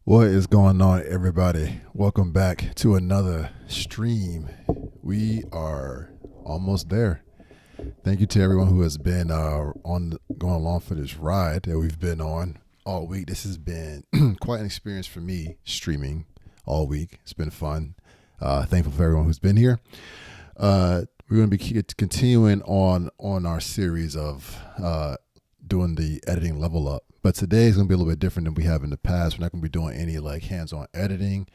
What is going on, everybody? Welcome back to another stream. We are almost there. Thank you to everyone who has been going along for this ride that we've been on all week. This has been quite an experience for me streaming all week. It's been fun. Thankful for everyone who's been here. We're going to be continuing on our series of doing the editing level up. But today is going to be a little bit different than we have in the past. We're not going to be doing any like hands-on editing.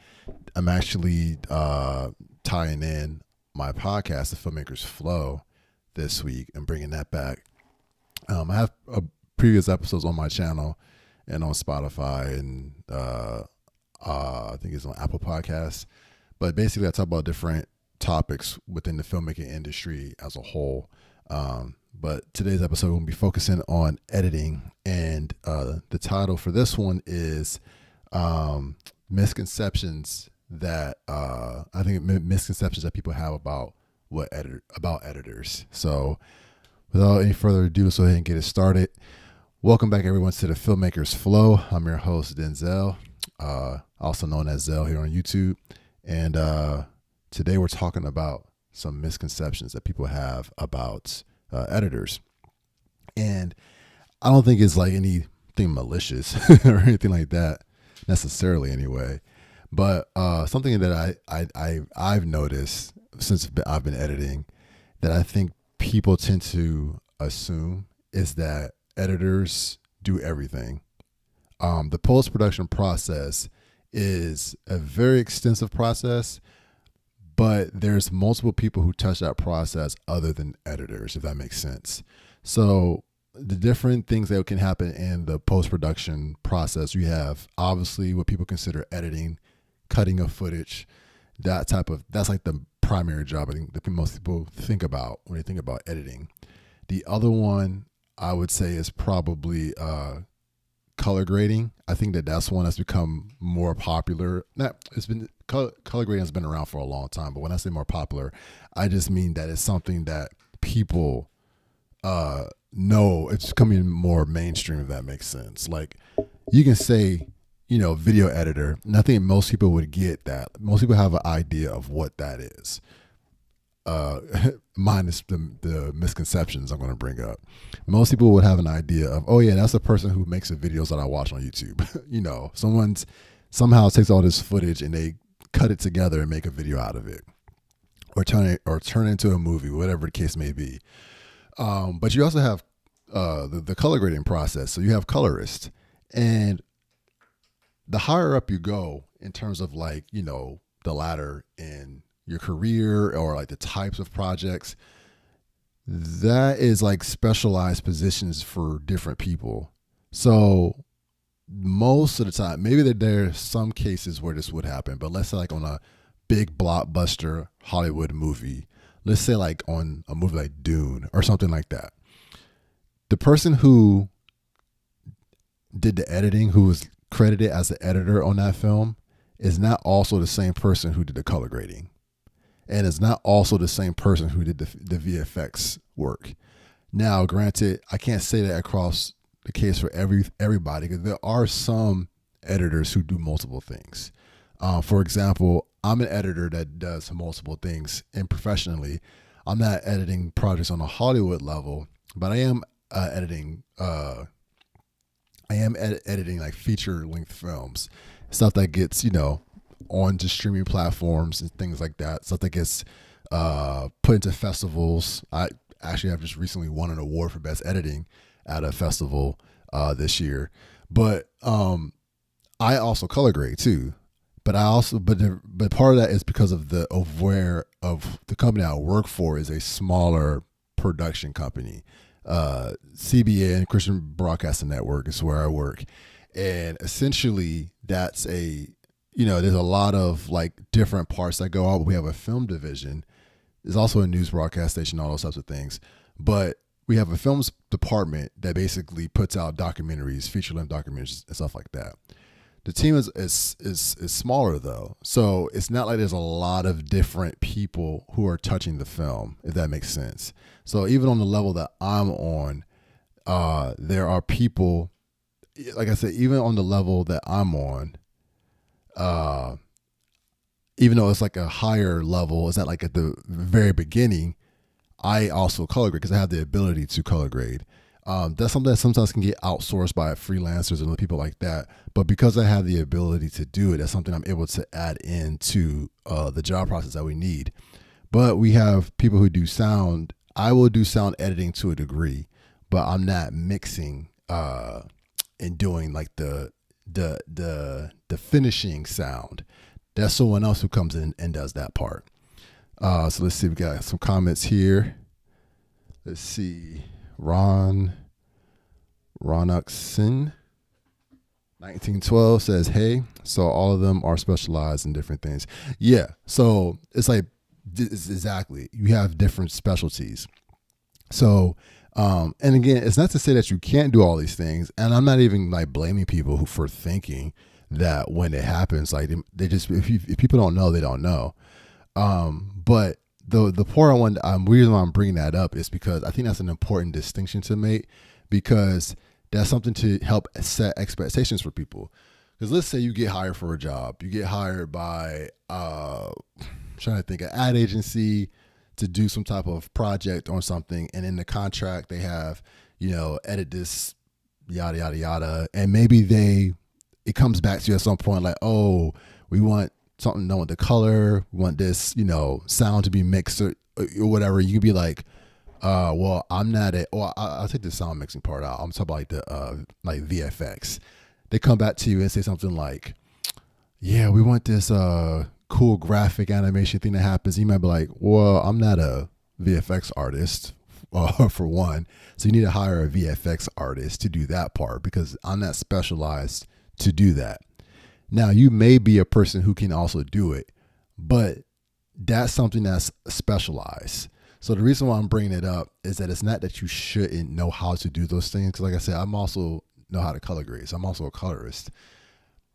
I'm actually tying in my podcast, The Filmmaker's Flow, this week and bringing that back. I have previous episodes on my channel and on Spotify and I think it's on Apple Podcasts. But basically, I talk about different topics within the filmmaking industry as a whole. But today's episode will be focusing on editing, and the title for this one is misconceptions that misconceptions that people have about about editors. So, without any further ado, let's go ahead and get it started. Welcome back, everyone, to the Filmmaker's Flow. I'm your host, Denzel, also known as Zell here on YouTube, and today we're talking about some misconceptions that people have about editors. And I don't think it's like anything malicious or anything like that necessarily anyway. But something that I've noticed since I've been editing that I think people tend to assume is that editors do everything. The post-production process is a very extensive process, but there's multiple people who touch that process other than editors, if that makes sense. So the different things that can happen in the post-production process, you have obviously what people consider editing, cutting of footage, that's like the primary job I think that most people think about when they think about editing. The other one I would say is probably color grading. I think that's one that's become more popular. Color grading has been around for a long time, but when I say more popular, I just mean that it's something that people know. It's becoming more mainstream, if that makes sense. Like you can say, video editor, and I think most people would get that. Most people have an idea of what that is. Minus the misconceptions I'm going to bring up. Most people would have an idea of, oh yeah, that's the person who makes the videos that I watch on YouTube. Someone somehow takes all this footage and they cut it together and make a video out of it, or turn it into a movie, whatever the case may be. But you also have the color grading process. So you have colorists, and the higher up you go in terms of the ladder in your career or like the types of projects, that is like specialized positions for different people. So most of the time, maybe there's some cases where this would happen, but let's say like on a big blockbuster Hollywood movie, let's say like on a movie like Dune or something like that, the person who did the editing, who was credited as the editor on that film, is not also the same person who did the color grading. And it's not also the same person who did the VFX work. Now, granted, I can't say that across the case for everybody, because there are some editors who do multiple things. For example, I'm an editor that does multiple things, and professionally, I'm not editing projects on a Hollywood level, but I am editing like feature-length films, stuff that gets onto streaming platforms and things like that. Stuff that gets put into festivals. I actually have just recently won an award for best editing at a festival this year. But I also color grade too. But but part of that is because of the company I work for is a smaller production company. CBA and Christian Broadcasting Network is where I work, and essentially that's there's a lot of like different parts that go on. We have a film division. There's also a news broadcast station, all those types of things. But we have a films department that basically puts out documentaries, feature-length documentaries, and stuff like that. The team is smaller though, so it's not like there's a lot of different people who are touching the film, if that makes sense. So even on the level that I'm on, there are people, like I said, even on the level that I'm on, uh, even though it's like a higher level, it's not like at the very beginning. I also color grade because I have the ability to color grade. That's something that sometimes can get outsourced by freelancers and people like that. But because I have the ability to do it, that's something I'm able to add into the job process that we need. But we have people who do sound. I will do sound editing to a degree, but I'm not mixing and doing like the finishing sound. That's someone else who comes in and does that part. So let's see. We got some comments here. Let's see. Ronuxin 1912 says, "Hey, so all of them are specialized in different things." Yeah. So it's like exactly. You have different specialties. So, and again, it's not to say that you can't do all these things. And I'm not even like blaming people who for thinking that when it happens, like they just if people don't know, they don't know. But the part reason why I'm bringing that up is because I think that's an important distinction to make, because that's something to help set expectations for people. Because let's say you get hired for a job, you get hired by I'm trying to think, an ad agency to do some type of project or something, and in the contract they have, edit this, yada yada yada, and maybe it comes back to you at some point like, oh, we want something done with the color, we want this, sound to be mixed or whatever. You could be like, well, I'm not I'll take the sound mixing part out. I'm talking about like the like VFX. They come back to you and say something like, yeah, we want this cool graphic animation thing that happens. You might be like, well, I'm not a VFX artist for one, so you need to hire a VFX artist to do that part because I'm not specialized to do that. Now, you may be a person who can also do it, but that's something that's specialized. So the reason why I'm bringing it up is that it's not that you shouldn't know how to do those things. Because like I said, I'm also know how to color grade. So I'm also a colorist.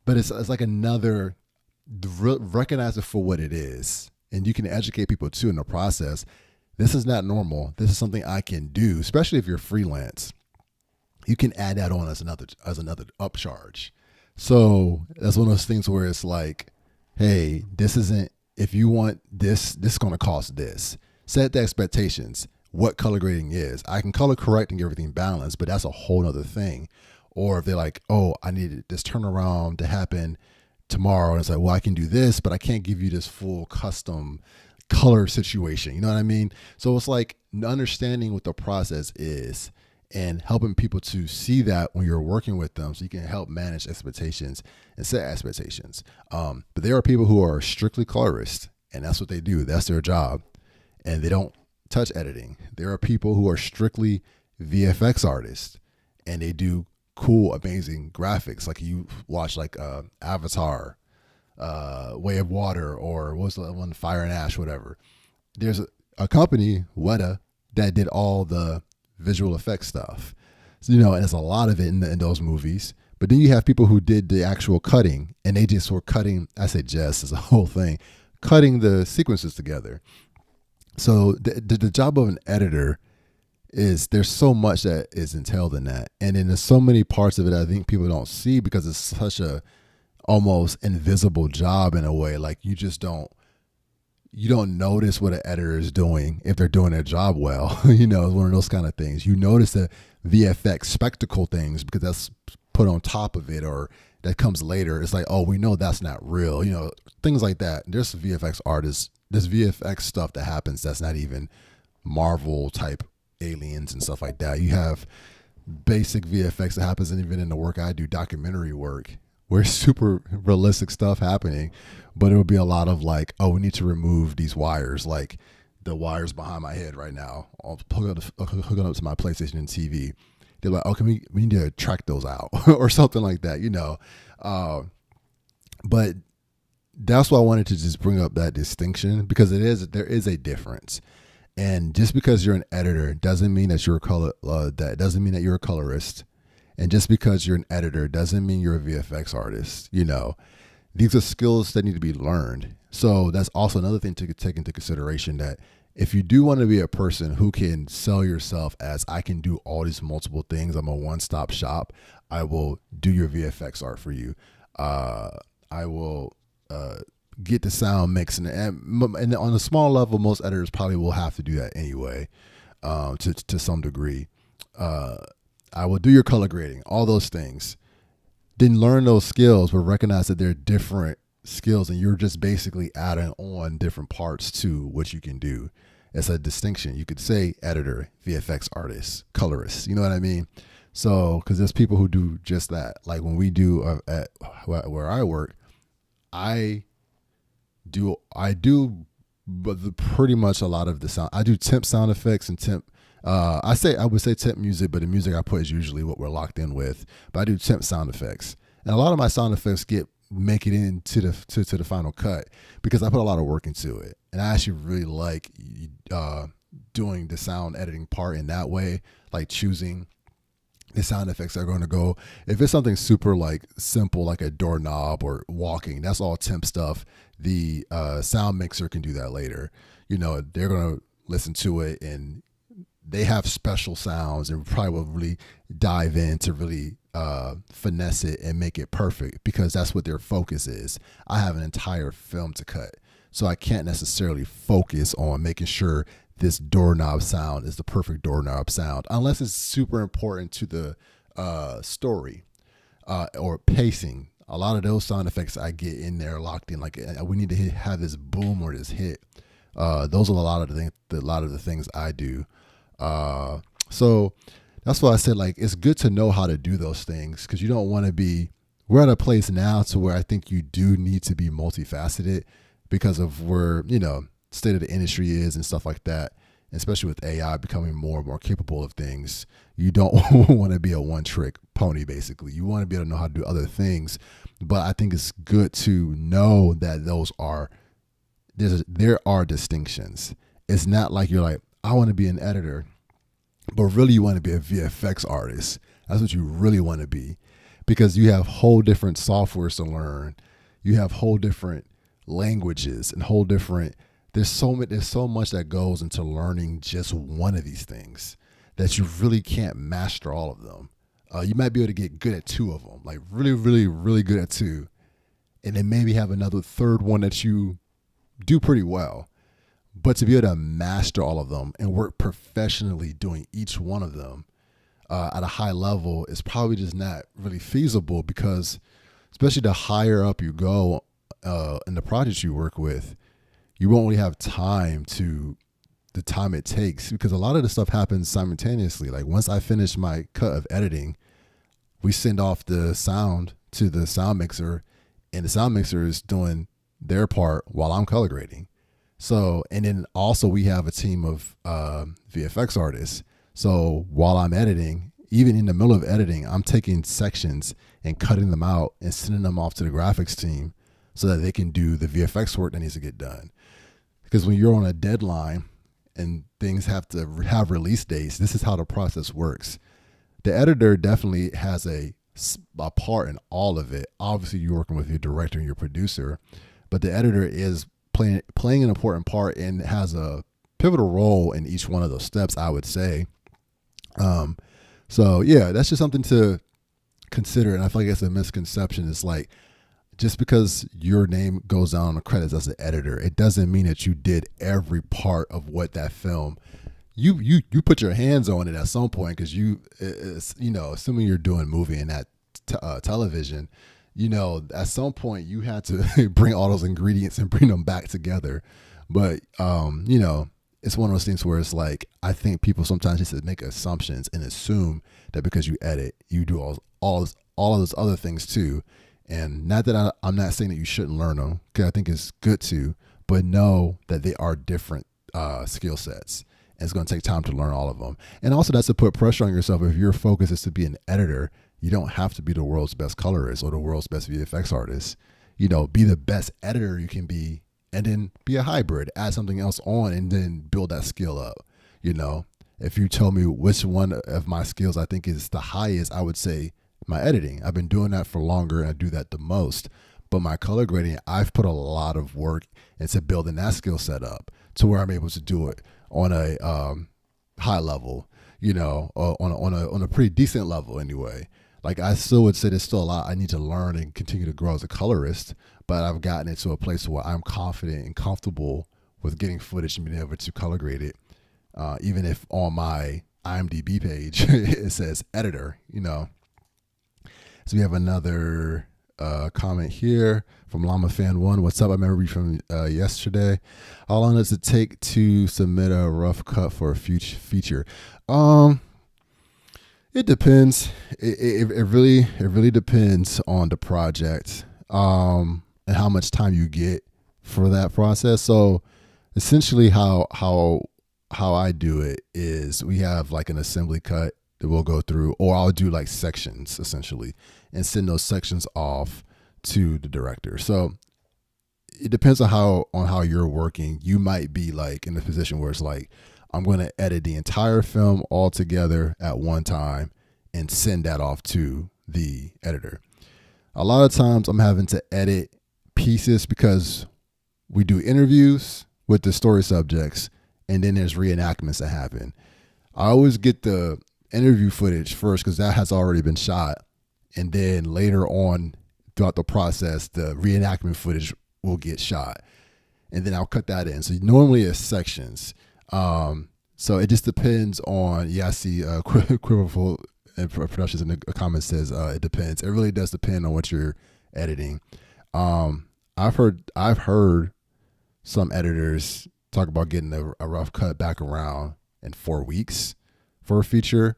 But it's like another, recognize it for what it is. And you can educate people too in the process. This is not normal. This is something I can do, especially if you're freelance. You can add that on as another upcharge. So that's one of those things where it's like, hey, this isn't, if you want this is going to cost this. Set the expectations, what color grading is. I can color correct and get everything balanced, but that's a whole other thing. Or if they're like, oh, I need this turnaround to happen tomorrow. And it's like, well, I can do this, but I can't give you this full custom color situation. You know what I mean? So it's like understanding what the process is and helping people to see that when you're working with them, so you can help manage expectations and set expectations. But there are people who are strictly colorists, and that's what they do. That's their job, and they don't touch editing. There are people who are strictly VFX artists, and they do cool, amazing graphics. Like you watch like Avatar, Way of Water, or what's the one, Fire and Ash, whatever. There's a company, Weta, that did all the visual effects stuff. So, and there's a lot of it in those movies. But then you have people who did the actual cutting, and they just were cutting, I say just as a whole thing, cutting the sequences together. So the job of an editor is, there's so much that is entailed in that. And then there's so many parts of it I think people don't see because it's such a almost invisible job in a way. Like you don't notice what an editor is doing if they're doing their job well. It's one of those kind of things. You notice the VFX spectacle things because that's put on top of it, or that comes later. It's like, oh, we know that's not real. Things like that. There's VFX artists, there's VFX stuff that happens that's not even Marvel type aliens and stuff like that. You have basic VFX that happens, and even in the work I do, documentary work, where super realistic stuff happening, but it would be a lot of like, oh, we need to remove these wires, like the wires behind my head right now. I'll hook up to my PlayStation and TV. They're like, oh, we need to track those out or something like that, But that's why I wanted to just bring up that distinction, because there is a difference. And just because you're an editor doesn't mean that you're that doesn't mean that you're a colorist. And just because you're an editor doesn't mean you're a VFX artist. These are skills that need to be learned. So that's also another thing to take into consideration, that if you do want to be a person who can sell yourself as, I can do all these multiple things, I'm a one-stop shop, I will do your VFX art for you. I will get the sound mix, and on a small level, most editors probably will have to do that anyway, to some degree. I will do your color grading, all those things. Then learn those skills, but recognize that they're different skills, and you're just basically adding on different parts to what you can do. It's a distinction. You could say editor, VFX artist, colorist. You know what I mean? So, because there's people who do just that. Like when we do at where I work, I do, but pretty much a lot of the sound. I do temp sound effects and temp. I would say temp music, but the music I put is usually what we're locked in with. But I do temp sound effects, and a lot of my sound effects make it into the final cut because I put a lot of work into it, and I actually really like doing the sound editing part in that way, like choosing the sound effects that are going to go. If it's something super like simple, like a doorknob or walking, that's all temp stuff. The sound mixer can do that later. You know, they're going to listen to it, and they have special sounds, and probably will really dive in to really finesse it and make it perfect because that's what their focus is. I have an entire film to cut, so I can't necessarily focus on making sure this doorknob sound is the perfect doorknob sound unless it's super important to the story or pacing. A lot of those sound effects I get in there locked in, like we need to have this boom or this hit. Those are a lot of the things I do. So that's why I said, like, it's good to know how to do those things, because you don't want to be, we're at a place now to where I think you do need to be multifaceted because of where, you know, state of the industry is and stuff like that, and especially with AI becoming more and more capable of things. You don't want to be a one-trick pony, basically. You want to be able to know how to do other things, but I think it's good to know that there are distinctions. It's not like you're like, I want to be an editor, but really you want to be a VFX artist. That's what you really want to be, because you have whole different softwares to learn. You have whole different languages and whole different, there's so much that goes into learning just one of these things that you really can't master all of them. You might be able to get good at two of them, like really, really, really good at two, and then maybe have another third one that you do pretty well. But to be able to master all of them and work professionally doing each one of them at a high level is probably just not really feasible, because especially the higher up you go in the projects you work with, you won't really have the time it takes, because a lot of the stuff happens simultaneously. Like once I finish my cut of editing, we send off the sound to the sound mixer, and the sound mixer is doing their part while I'm color grading. So, and then also we have a team of VFX artists. So while I'm editing, even in the middle of editing, I'm taking sections and cutting them out and sending them off to the graphics team so that they can do the VFX work that needs to get done. Because when you're on a deadline and things have to have release dates, this is how the process works. The editor definitely has a part in all of it. Obviously, you're working with your director and your producer, but the editor is playing an important part and has a pivotal role in each one of those steps, I would say. So yeah, that's just something to consider. And I feel like it's a misconception. It's like, just because your name goes down on the credits as an editor, it doesn't mean that you did every part of what that film, you put your hands on it at some point, because assuming you're doing movie and that television, at some point you had to bring all those ingredients and bring them back together. But it's one of those things where it's like, I think people sometimes just make assumptions and assume that because you edit, you do all of those other things too. And not that I'm not saying that you shouldn't learn them, because I think it's good to, but know that they are different skill sets. And it's going to take time to learn all of them. And also, that's to put pressure on yourself. If your focus is to be an editor, you don't have to be the world's best colorist or the world's best VFX artist. Be the best editor you can be, and then be a hybrid, add something else on, and then build that skill up. If you tell me which one of my skills I think is the highest, I would say my editing. I've been doing that for longer, and I do that the most. But my color grading, I've put a lot of work into building that skill set up to where I'm able to do it on a high level, on a pretty decent level anyway. Like I still would say there's still a lot I need to learn and continue to grow as a colorist, but I've gotten it to a place where I'm confident and comfortable with getting footage and being able to color grade it. Even if on my IMDb page it says editor, So we have another comment here from Llama Fan One. What's up? I remember you from yesterday. How long does it take to submit a rough cut for a feature? It depends. It really depends on the project and how much time you get for that process. So essentially, how I do it is we have like an assembly cut that we'll go through, or I'll do like sections essentially and send those sections off to the director. So it depends on how you're working. You might be like in the position where it's like, I'm going to edit the entire film all together at one time and send that off to the editor. A lot of times I'm having to edit pieces because we do interviews with the story subjects and then there's reenactments that happen. I always get the interview footage first because that has already been shot. And then later on throughout the process, the reenactment footage will get shot. And then I'll cut that in. So normally it's sections. So it just depends on, I see Quiverful and Productions in the comments says it depends. It really does depend on what you're editing. I've heard some editors talk about getting a rough cut back around in 4 weeks for a feature.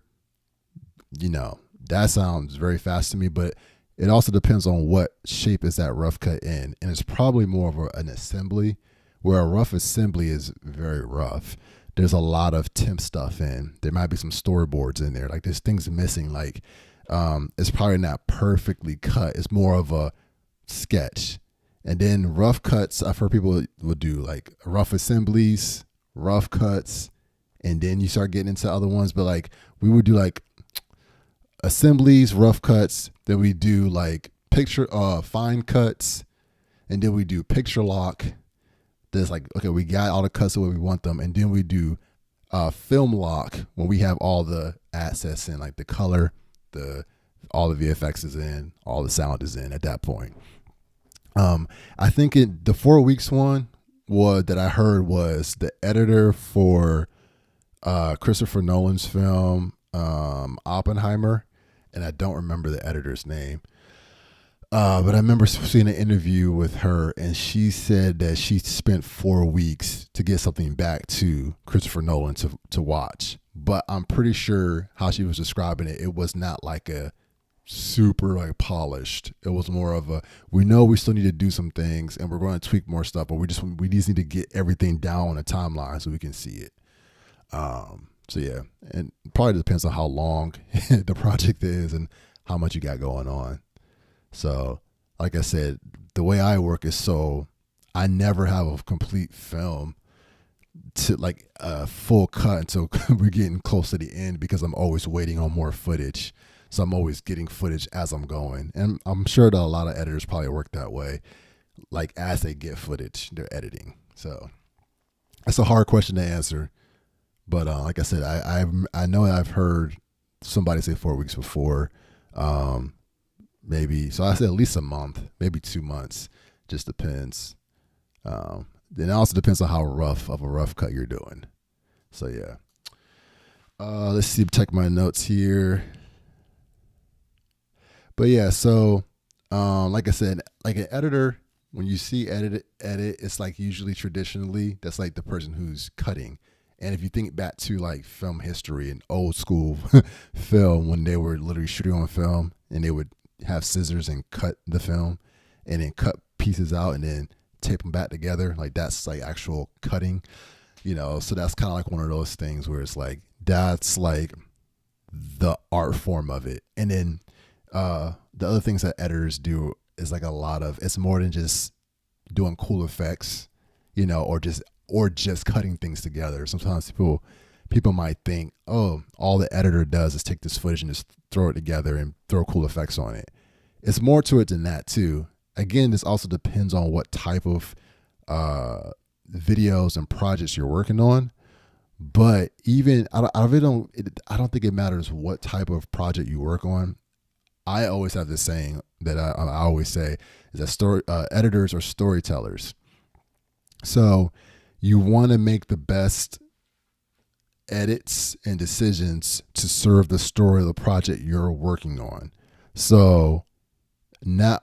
That sounds very fast to me, but it also depends on what shape is that rough cut in. And it's probably more of an assembly, where a rough assembly is very rough. There's a lot of temp stuff in. There might be some storyboards in there. Like there's things missing. Like it's probably not perfectly cut. It's more of a sketch. And then rough cuts, I've heard people would do like rough assemblies, rough cuts, and then you start getting into other ones. But like we would do like assemblies, rough cuts, then we do like fine cuts, and then we do picture lock. There's like, okay, we got all the cuts the way we want them, and then we do film lock when we have all the assets in, like the color, all the VFX is in, all the sound is in at that point. I think the 4 weeks one that I heard was the editor for Christopher Nolan's film Oppenheimer, and I don't remember the editor's name. But I remember seeing an interview with her, and she said that she spent 4 weeks to get something back to Christopher Nolan to watch. But I'm pretty sure how she was describing it, it was not like a super like polished. It was more of a, we know we still need to do some things and we're going to tweak more stuff, but we just need to get everything down on a timeline so we can see it. So yeah, and probably depends on how long the project is and how much you got going on. So, like I said, the way I work is I never have a complete film to like a full cut until we're getting close to the end, because I'm always waiting on more footage. So I'm always getting footage as I'm going. And I'm sure that a lot of editors probably work that way. Like as they get footage, they're editing. So that's a hard question to answer. But like I said, I know I've heard somebody say 4 weeks before. Maybe, so I said at least a month, maybe 2 months, just depends. Then it also depends on how rough of a rough cut you're doing. So yeah. Let's see, check my notes here. But yeah, so like I said, like an editor, when you see edit, it's like usually traditionally that's like the person who's cutting. And if you think back to like film history and old school film, when they were literally shooting on film and they would have scissors and cut the film and then cut pieces out and then tape them back together, like that's like actual cutting, so that's kind of like one of those things where it's like that's like the art form of it. And then the other things that editors do is like it's more than just doing cool effects, or just cutting things together. Sometimes people might think, oh, all the editor does is take this footage and just throw it together and throw cool effects on it. It's more to it than that too. Again, this also depends on what type of videos and projects you're working on. But even I don't think it matters what type of project you work on. I always have this saying that I always say is that editors are storytellers. So you want to make the best edits and decisions to serve the story of the project you're working on. So no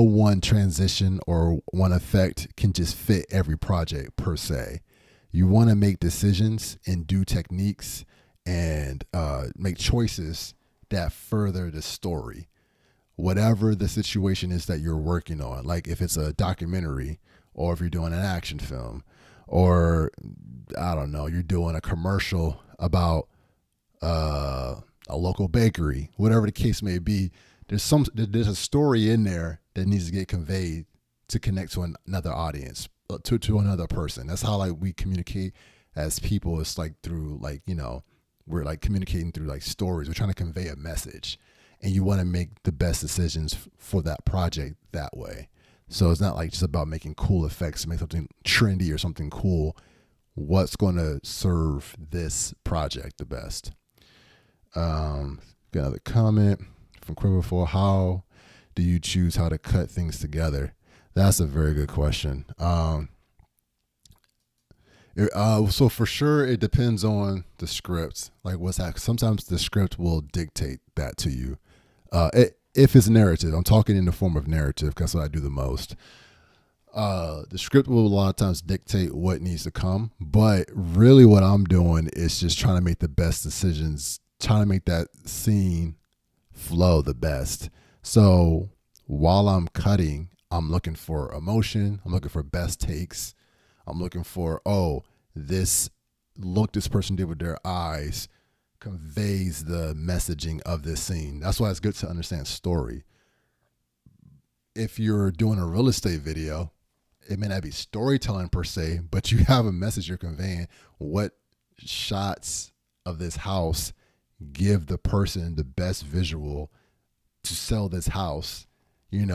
one transition or one effect can just fit every project per se. You want to make decisions and do techniques and make choices that further the story, whatever the situation is that you're working on. Like if it's a documentary, or if you're doing an action film, or I don't know, you're doing a commercial about a local bakery, whatever the case may be. There's a story in there that needs to get conveyed to connect to another audience, to another person. That's how like we communicate as people. It's like through like, we're like communicating through like stories. We're trying to convey a message, and you want to make the best decisions for that project that way. So it's not like just about making cool effects, make something trendy or something cool. What's going to serve this project the best? Got another comment from Quiver4. How do you choose how to cut things together? That's a very good question. So for sure, it depends on the script. Like sometimes the script will dictate that to you. If it's narrative, I'm talking in the form of narrative because that's what I do the most. The script will a lot of times dictate what needs to come, but really what I'm doing is just trying to make the best decisions, trying to make that scene flow the best. So while I'm cutting, I'm looking for emotion. I'm looking for best takes. I'm looking for, this look this person did with their eyes conveys the messaging of this scene. That's why it's good to understand story. If you're doing a real estate video, it may not be storytelling per se, but you have a message you're conveying. What shots of this house give the person the best visual to sell this house? We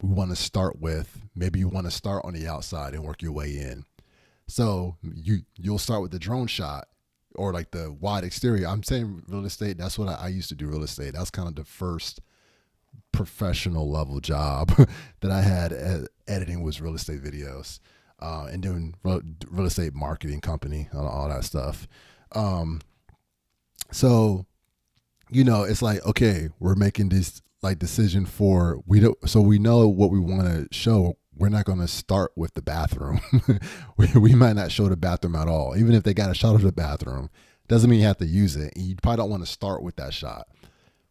want to start with, maybe you want to start on the outside and work your way in. So you'll start with the drone shot or like the wide exterior. I'm saying real estate. That's what I used to do real estate. That's kind of the first professional level job that I had editing was real estate videos, and doing real estate marketing company, all that stuff. So, it's like, okay, we're making this like decision so we know what we want to show. We're not going to start with the bathroom. we might not show the bathroom at all. Even if they got a shot of the bathroom, doesn't mean you have to use it. And you probably don't want to start with that shot.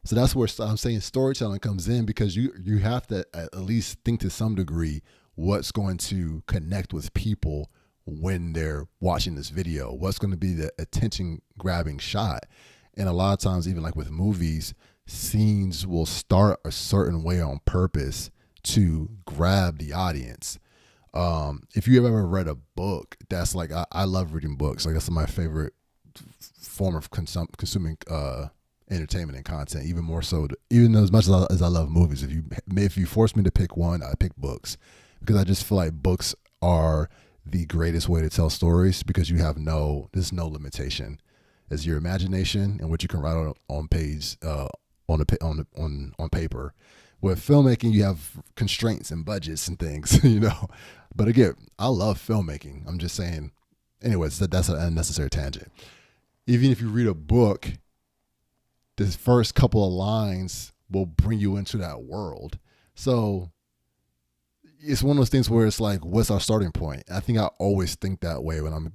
So that's where I'm saying storytelling comes in, because you have to at least think to some degree what's going to connect with people when they're watching this video. What's going to be the attention grabbing shot? And a lot of times, even like with movies, scenes will start a certain way on purpose to grab the audience. If you have ever read a book, that's like, I love reading books. Like that's my favorite form of consuming entertainment and content, even more so, even as much as I love movies. If you force me to pick one, I pick books, because I just feel like books are the greatest way to tell stories, because there's no limitation. It's your imagination and what you can write on page, on paper. With filmmaking, you have constraints and budgets and things, But again, I love filmmaking. I'm just saying, anyways, that's an unnecessary tangent. Even if you read a book, this first couple of lines will bring you into that world. So it's one of those things where it's like, what's our starting point? I think I always think that way when I'm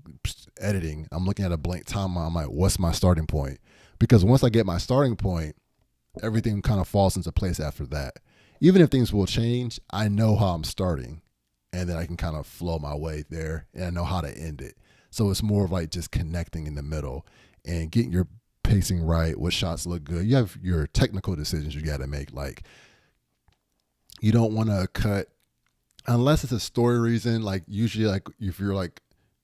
editing. I'm looking at a blank timeline. I'm like, what's my starting point? Because once I get my starting point, everything kind of falls into place after that. Even if things will change, I know how I'm starting, and then I can kind of flow my way there, and I know how to end it. So it's more of like just connecting in the middle and getting your pacing right, what shots look good. You have your technical decisions you got to make. Like, you don't want to cut unless it's a story reason. Like usually, like if you're like,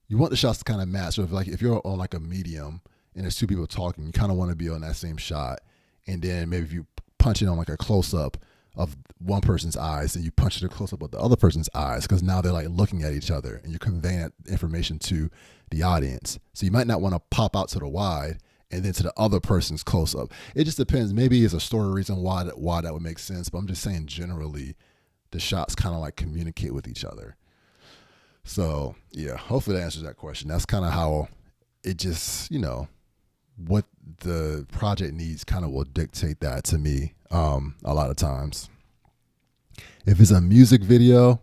you want the shots to kind of match. So if you're on like a medium and there's two people talking, you kind of want to be on that same shot. And then maybe if you punch it on like a close up of one person's eyes, and you punch it a close up of the other person's eyes, because now they're like looking at each other and you're conveying that information to the audience. So you might not want to pop out to the wide and then to the other person's close up. It just depends. Maybe it's a story reason why that would make sense, but I'm just saying generally the shots kind of like communicate with each other. So yeah, hopefully that answers that question. That's kind of how it just, what the project needs kind of will dictate that to me a lot of times. If it's a music video,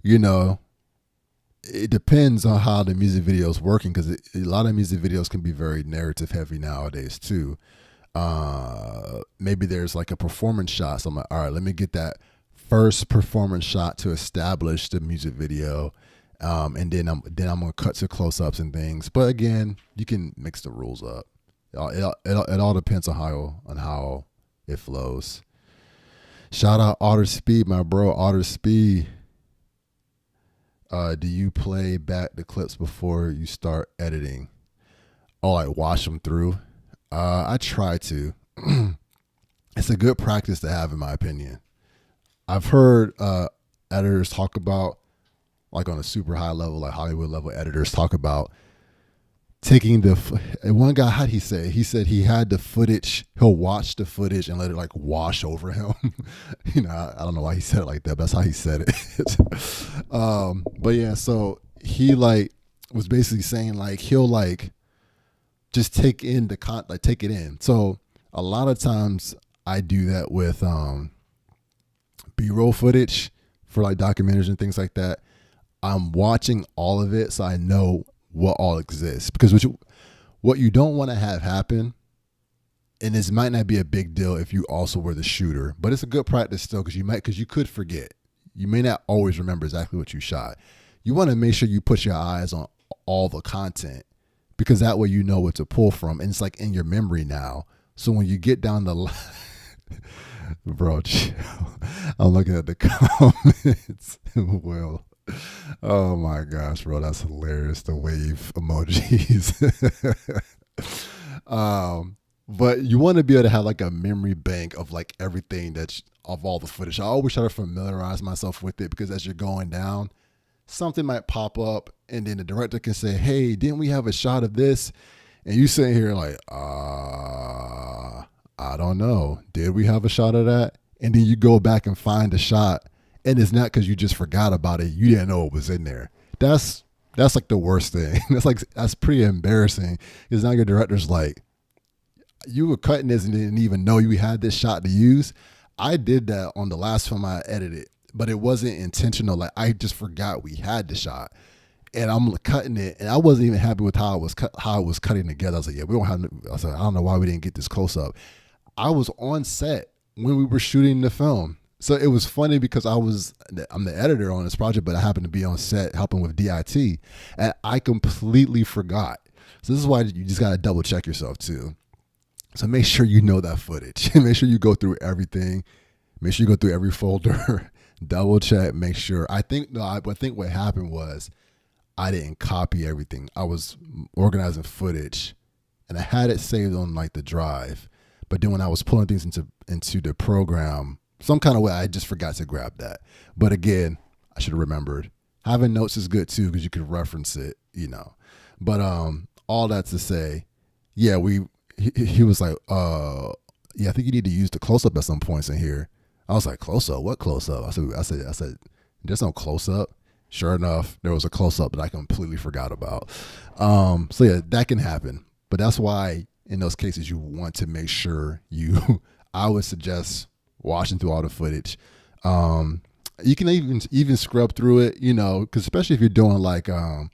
it depends on how the music video is working, because a lot of music videos can be very narrative heavy nowadays too. Maybe there's like a performance shot. So I'm like, all right, let me get that first performance shot to establish the music video. And then I'm gonna cut to close-ups and things. But again, you can mix the rules up. It all depends on how it flows. Shout out Otter Speed, my bro, Otter Speed. Do you play back the clips before you start editing? Oh, like wash them through? I try to. It's a good practice to have, in my opinion. I've heard editors talk about, like on a super high level, like Hollywood level editors talk about taking one guy, how'd he say? He said he had the footage, he'll watch the footage and let it like wash over him. I don't know why he said it like that, but that's how he said it. But yeah, so he like was basically saying like he'll like just take in take it in. So a lot of times I do that with B-roll footage for like documentaries and things like that. I'm watching all of it so I know what all exists, because what you don't want to have happen, and this might not be a big deal if you also were the shooter, but it's a good practice still, because you could forget. You may not always remember exactly what you shot. You want to make sure you put your eyes on all the content, because that way you know what to pull from, and it's like in your memory now. So when you get down the line, bro, chill. I'm looking at the comments. Well, oh my gosh, bro, that's hilarious. The wave emojis. But you want to be able to have like a memory bank of like everything of all the footage. I always try to familiarize myself with it, because as you're going down, something might pop up and then the director can say, hey, didn't we have a shot of this? And you sitting here like, I don't know. Did we have a shot of that? And then you go back and find a shot, and it's not because you just forgot about it. You didn't know it was in there. That's like the worst thing. That's pretty embarrassing, because now your director's like, you were cutting this and didn't even know you had this shot to use. I did that on the last film I edited, but it wasn't intentional. Like I just forgot we had the shot, and I'm cutting it, and I wasn't even happy with how it was cutting together. I was like, yeah, we don't have. I was like, I don't know why we didn't get this close up. I was on set when we were shooting the film. So it was funny because I'm the editor on this project, but I happened to be on set helping with DIT, and I completely forgot. So this is why you just got to double check yourself too. So make sure you know that footage. Make sure you go through everything. Make sure you go through every folder. Double check. Make sure. I think what happened was I didn't copy everything. I was organizing footage, and I had it saved on like the drive. But then when I was pulling things into the program, some kind of way, I just forgot to grab that. But again, I should have remembered. Having notes is good too, because you can reference it, But all that to say, yeah, he was like, yeah, I think you need to use the close up at some points in here. I was like, close up? What close up? I said, there's no close up. Sure enough, there was a close up that I completely forgot about. So yeah, that can happen. But that's why in those cases you want to make sure I would suggest watching through all the footage. You can even scrub through it, because especially if you're doing like I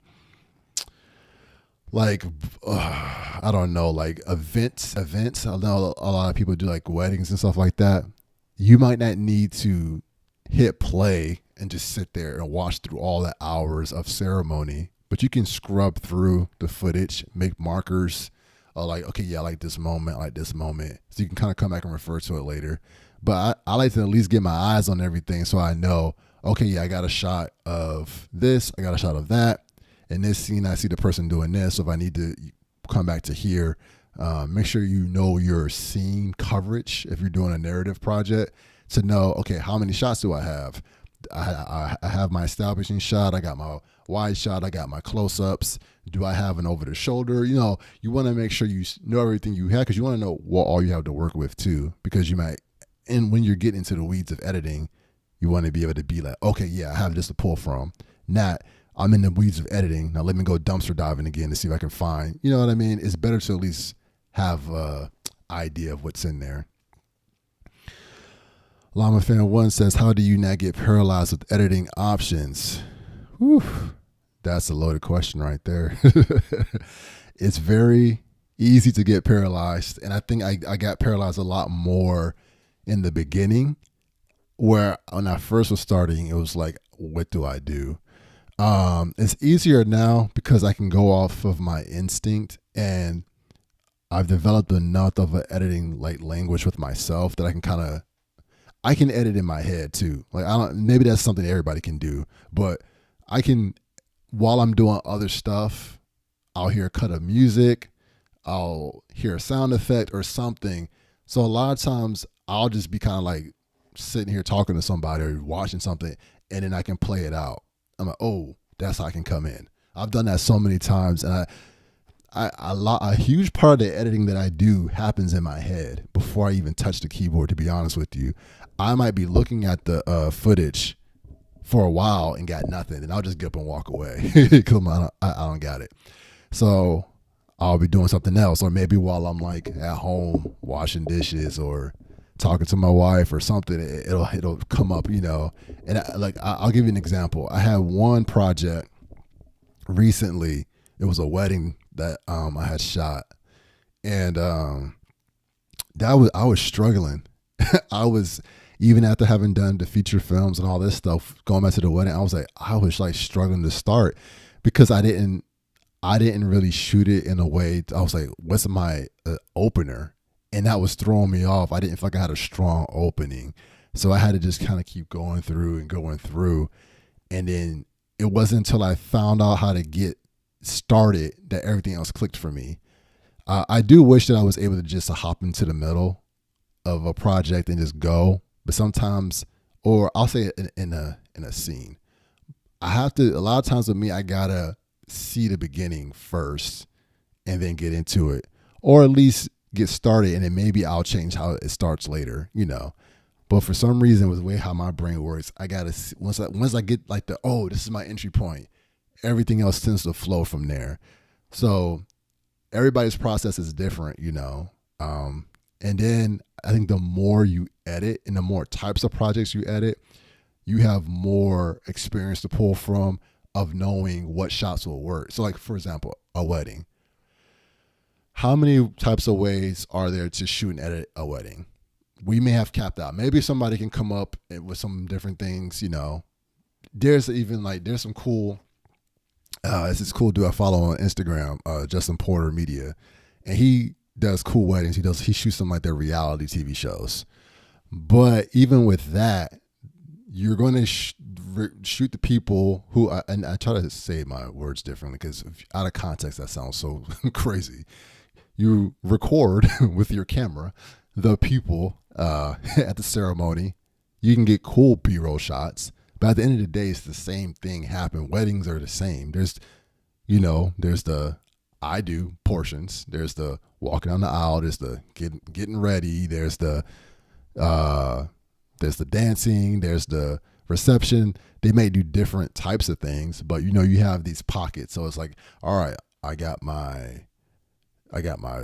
don't know, like events. I know a lot of people do like weddings and stuff like that. You might not need to hit play and just sit there and watch through all the hours of ceremony, but you can scrub through the footage, make markers, like, okay, yeah, I like this moment, so you can kind of come back and refer to it later. But I like to at least get my eyes on everything, so I know, okay, yeah, I got a shot of this, I got a shot of that. In this scene, I see the person doing this, so if I need to come back to here, make sure you know your scene coverage if you're doing a narrative project, to know, okay, how many shots do I have? I have my establishing shot. I got my wide shot. I got my close-ups. Do I have an over the shoulder? You want to make sure you know everything you have, because you want to know what all you have to work with too, because you might, and when you're getting into the weeds of editing, you want to be able to be like, okay, yeah, I have this to pull from. Not, I'm in the weeds of editing. Now let me go dumpster diving again to see if I can find, you know what I mean? It's better to at least have a idea of what's in there. Llama Fan 1 says, how do you not get paralyzed with editing options? Whew, that's a loaded question right there. It's very easy to get paralyzed. And I think I got paralyzed a lot more in the beginning, where when I first was starting, it was like, what do I do? It's easier now because I can go off of my instinct, and I've developed enough of an editing like language with myself that I can edit in my head too. Like maybe that's something everybody can do, but I can, while I'm doing other stuff, I'll hear a cut of music, I'll hear a sound effect or something. So a lot of times I'll just be kind of like sitting here talking to somebody or watching something, and then I can play it out. I'm like, oh, that's how I can come in. I've done that so many times, and a huge part of the editing that I do happens in my head before I even touch the keyboard, to be honest with you. I might be looking at the footage for a while and got nothing, and I'll just get up and walk away because I don't got it. So I'll be doing something else, or maybe while I'm like at home washing dishes or talking to my wife or something, it'll come up, And I'll give you an example. I had one project recently. It was a wedding that I had shot, and I was struggling. I was, even after having done the feature films and all this stuff, going back to the wedding, I was like struggling to start because I didn't really shoot it in a way. I was like, what's my opener? And that was throwing me off. I didn't feel like I had a strong opening. So I had to just kind of keep going through. And then it wasn't until I found out how to get started that everything else clicked for me. I do wish that I was able to just hop into the middle of a project and just go. But sometimes, or I'll say in a scene, a lot of times with me, I gotta see the beginning first and then get into it, or at least get started, and then maybe I'll change how it starts later, But for some reason, with the way how my brain works, I gotta once I get like this is my entry point, everything else tends to flow from there. So everybody's process is different, And then I think the more you edit and the more types of projects you edit, you have more experience to pull from of knowing what shots will work. So like, for example, a wedding. How many types of ways are there to shoot and edit a wedding? We may have capped out. Maybe somebody can come up with some different things, There's some cool, it's this cool dude I follow on Instagram, Justin Porter Media, and he does cool weddings. He shoots some like their reality TV shows. But even with that, you're going to shoot the people who, and I try to say my words differently because out of context, that sounds so crazy. You record with your camera the people at the ceremony. You can get cool B-roll shots, but at the end of the day, it's the same thing happen. Weddings are the same. There's the I do portions. There's the walking down the aisle. There's the getting ready. There's the dancing. There's the reception. They may do different types of things, but you have these pockets. So it's like, all right, I got my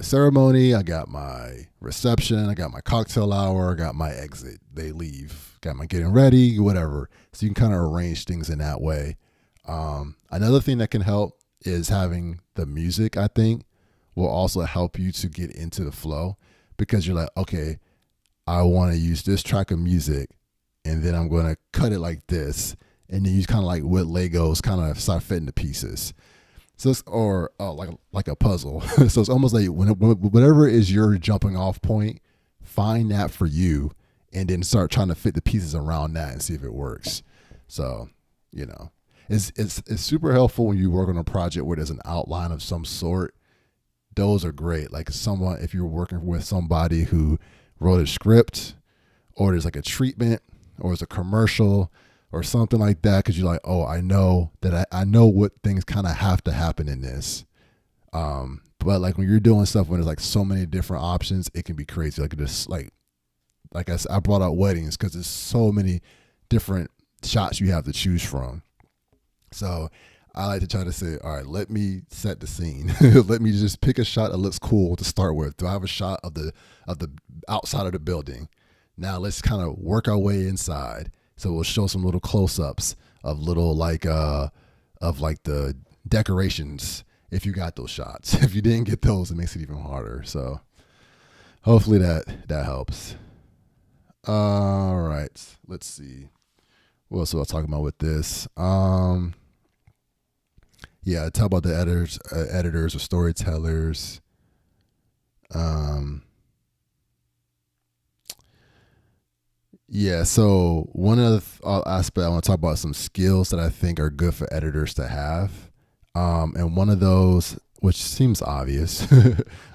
ceremony, I got my reception, I got my cocktail hour, I got my exit. They leave, got my getting ready, whatever. So you can kind of arrange things in that way. Another thing that can help is having the music, I think, will also help you to get into the flow, because you're like, okay, I want to use this track of music, and then I'm going to cut it like this. And then you kind of like with Legos kind of start fitting the pieces. So it's, or like a puzzle. So it's almost like whatever is your jumping off point, find that for you, and then start trying to fit the pieces around that and see if it works. So, it's super helpful when you work on a project where there's an outline of some sort. Those are great. Like if you're working with somebody who wrote a script, or there's like a treatment, or it's a commercial, or something like that, because you're like, oh, I know that I know what things kind of have to happen in this. But like when you're doing stuff when there's like so many different options, it can be crazy. Like this, like I said, I brought out weddings because there's so many different shots you have to choose from. So I like to try to say, all right, let me set the scene. Let me just pick a shot that looks cool to start with. Do I have a shot of the outside of the building? Now let's kind of work our way inside. So we'll show some little close-ups of little of like the decorations if you got those shots. If you didn't get those, it makes it even harder. So hopefully that helps. All right, let's see. What else was I talking about with this? Yeah, talk about the editors or storytellers. Yeah, so one other aspect I want to talk about some skills that I think are good for editors to have. And one of those, which seems obvious,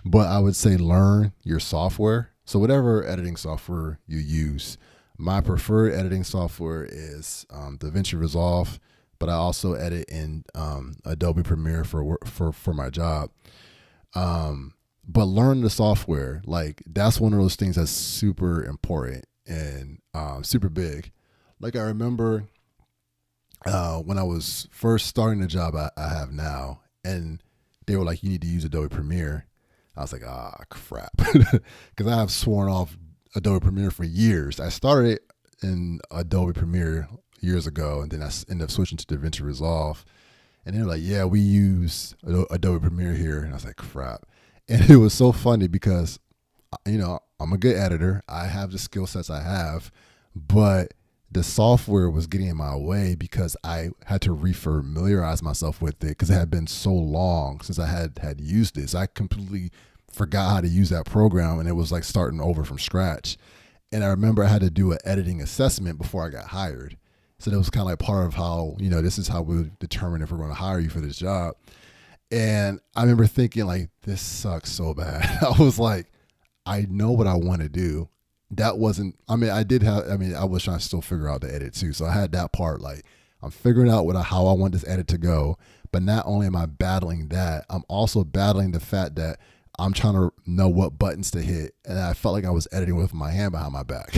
but I would say learn your software. So whatever editing software you use, my preferred editing software is Davinci Resolve, but I also edit in Adobe Premiere for my job. But learn the software. Like that's one of those things that's super important and super big. Like I remember when I was first starting the job I have now, and they were like, you need to use Adobe Premiere. I was like, crap. Because I have sworn off Adobe Premiere for years. I started in Adobe Premiere years ago, and then I ended up switching to DaVinci Resolve. And they were like, yeah, we use Adobe Premiere here. And I was like, crap. And it was so funny because, I'm a good editor. I have the skill sets I have, but the software was getting in my way because I had to refamiliarize myself with it because it had been so long since I had used this. I completely forgot how to use that program, and it was like starting over from scratch. And I remember I had to do an editing assessment before I got hired. So that was kind of like part of how, this is how we determine if we're going to hire you for this job. And I remember thinking like, this sucks so bad. I was like, I know what I want to do. That wasn't, I was trying to still figure out the edit too. So I had that part, like I'm figuring out how I want this edit to go. But not only am I battling that, I'm also battling the fact that I'm trying to know what buttons to hit. And I felt like I was editing with my hand behind my back.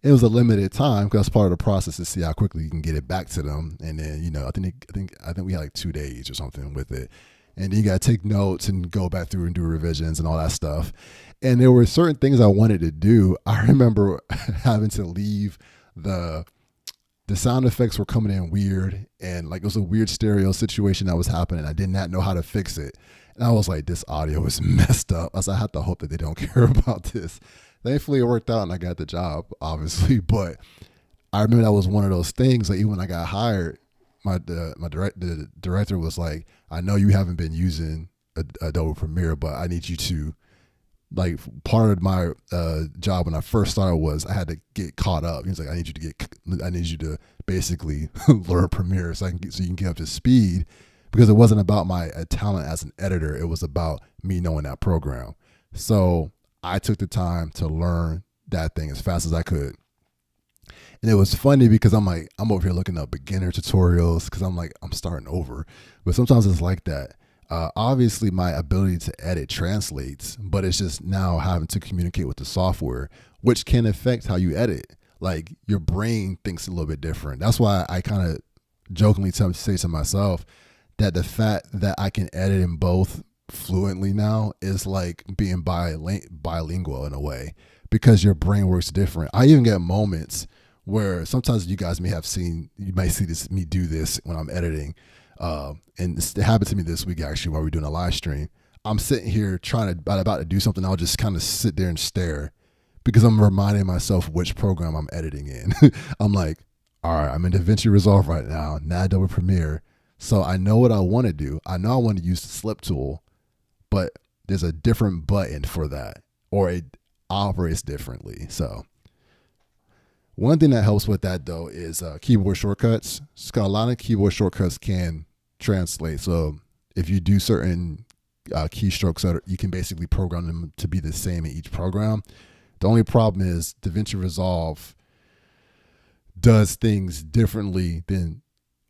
It was a limited time because that's part of the process to see how quickly you can get it back to them. And then, I think we had like 2 days or something with it. And then you got to take notes and go back through and do revisions and all that stuff. And there were certain things I wanted to do. I remember having to leave the sound effects were coming in weird, and like it was a weird stereo situation that was happening. I did not know how to fix it. And I was like, this audio is messed up. I have to hope that they don't care about this. Thankfully it worked out and I got the job, obviously. But I remember that was one of those things, like even when I got hired, the director was like, I know you haven't been using Adobe Premiere, but I need you to, like, part of my job when I first started was I had to get caught up. He was like, I need you to basically learn Premiere so you can get up to speed, because it wasn't about my talent as an editor. It was about me knowing that program. So I took the time to learn that thing as fast as I could. And it was funny because I'm over here looking up beginner tutorials because I'm starting over. But sometimes it's like that. Obviously, my ability to edit translates, but it's just now having to communicate with the software, which can affect how you edit. Like your brain thinks a little bit different. That's why I kind of jokingly say to myself that the fact that I can edit in both fluently now is like being bilingual in a way, because your brain works different. I even get moments where sometimes you guys might see me do this when I'm editing. And it happened to me this week actually while we're doing a live stream. I'm sitting here about to do something. I'll just kind of sit there and stare because I'm reminding myself which program I'm editing in. I'm like, all right, I'm in DaVinci Resolve right now, not Adobe Premiere. So I know what I want to do. I know I want to use the slip tool, but there's a different button for that, or it operates differently. So one thing that helps with that though is keyboard shortcuts. A lot of keyboard shortcuts can translate. So if you do certain keystrokes, you can basically program them to be the same in each program. The only problem is DaVinci Resolve does things differently than,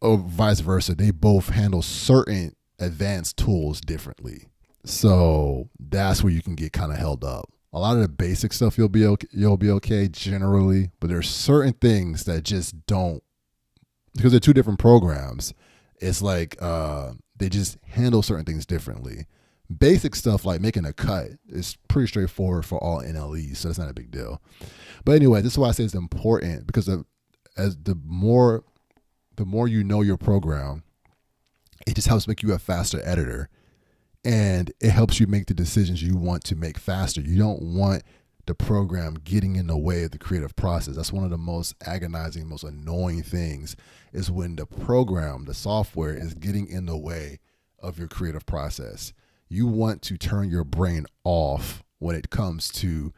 or vice versa. They both handle certain advanced tools differently. So that's where you can get kind of held up. A lot of the basic stuff you'll be okay generally, but there's certain things that just don't, because they're two different programs. It's like they just handle certain things differently. Basic stuff like making a cut is pretty straightforward for all NLEs, so that's not a big deal. But anyway, this is why I say it's important, because as the more you know your program, it just helps make you a faster editor, and it helps you make the decisions you want to make faster. You don't want the program getting in the way of the creative process. That's one of the most agonizing, most annoying things, is when the program, the software, is getting in the way of your creative process. You want to turn your brain off when it comes to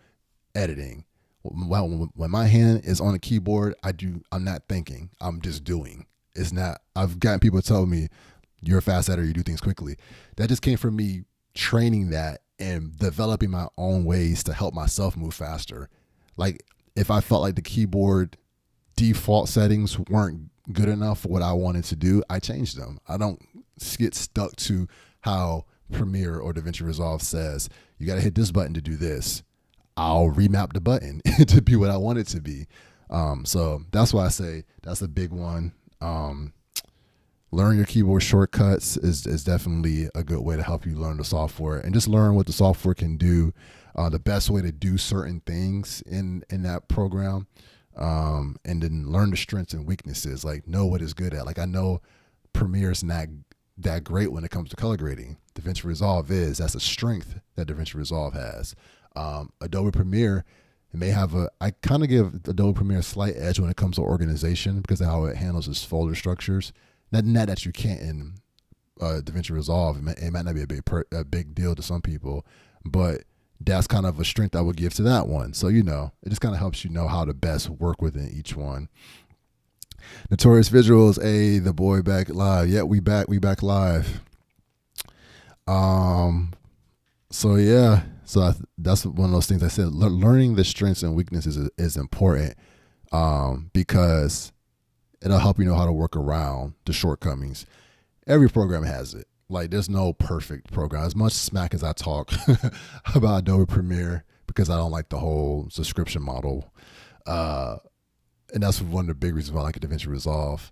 editing. When my hand is on the keyboard, I'm not thinking, I'm just doing. It's not, I've gotten people tell me, you're a fast editor, you do things quickly. That just came from me training that and developing my own ways to help myself move faster. Like, if I felt like the keyboard default settings weren't good enough for what I wanted to do, I changed them. I don't get stuck to how Premiere or Davinci Resolve says, you got to hit this button to do this. I'll remap the button to be what I want it to be. So that's why I say that's a big one. Learn your keyboard shortcuts is definitely a good way to help you learn the software, and just learn what the software can do, the best way to do certain things in that program, and then learn the strengths and weaknesses, like know what it's good at. Like, I know Premiere is not that great when it comes to color grading. DaVinci Resolve is. That's a strength that DaVinci Resolve has. Adobe Premiere may have I kind of give Adobe Premiere a slight edge when it comes to organization, because of how it handles its folder structures. Not that you can't in DaVinci Resolve. It might not be a big deal to some people, but that's kind of a strength I would give to that one. So, it just kind of helps you know how to best work within each one. Notorious Visuals, the boy back live. Yeah, we back live. So yeah, that's one of those things I said. Learning the strengths and weaknesses is important, because it'll help you know how to work around the shortcomings. Every program has it. Like, there's no perfect program. As much smack as I talk about Adobe Premiere, because I don't like the whole subscription model, and that's one of the big reasons why I like DaVinci Resolve.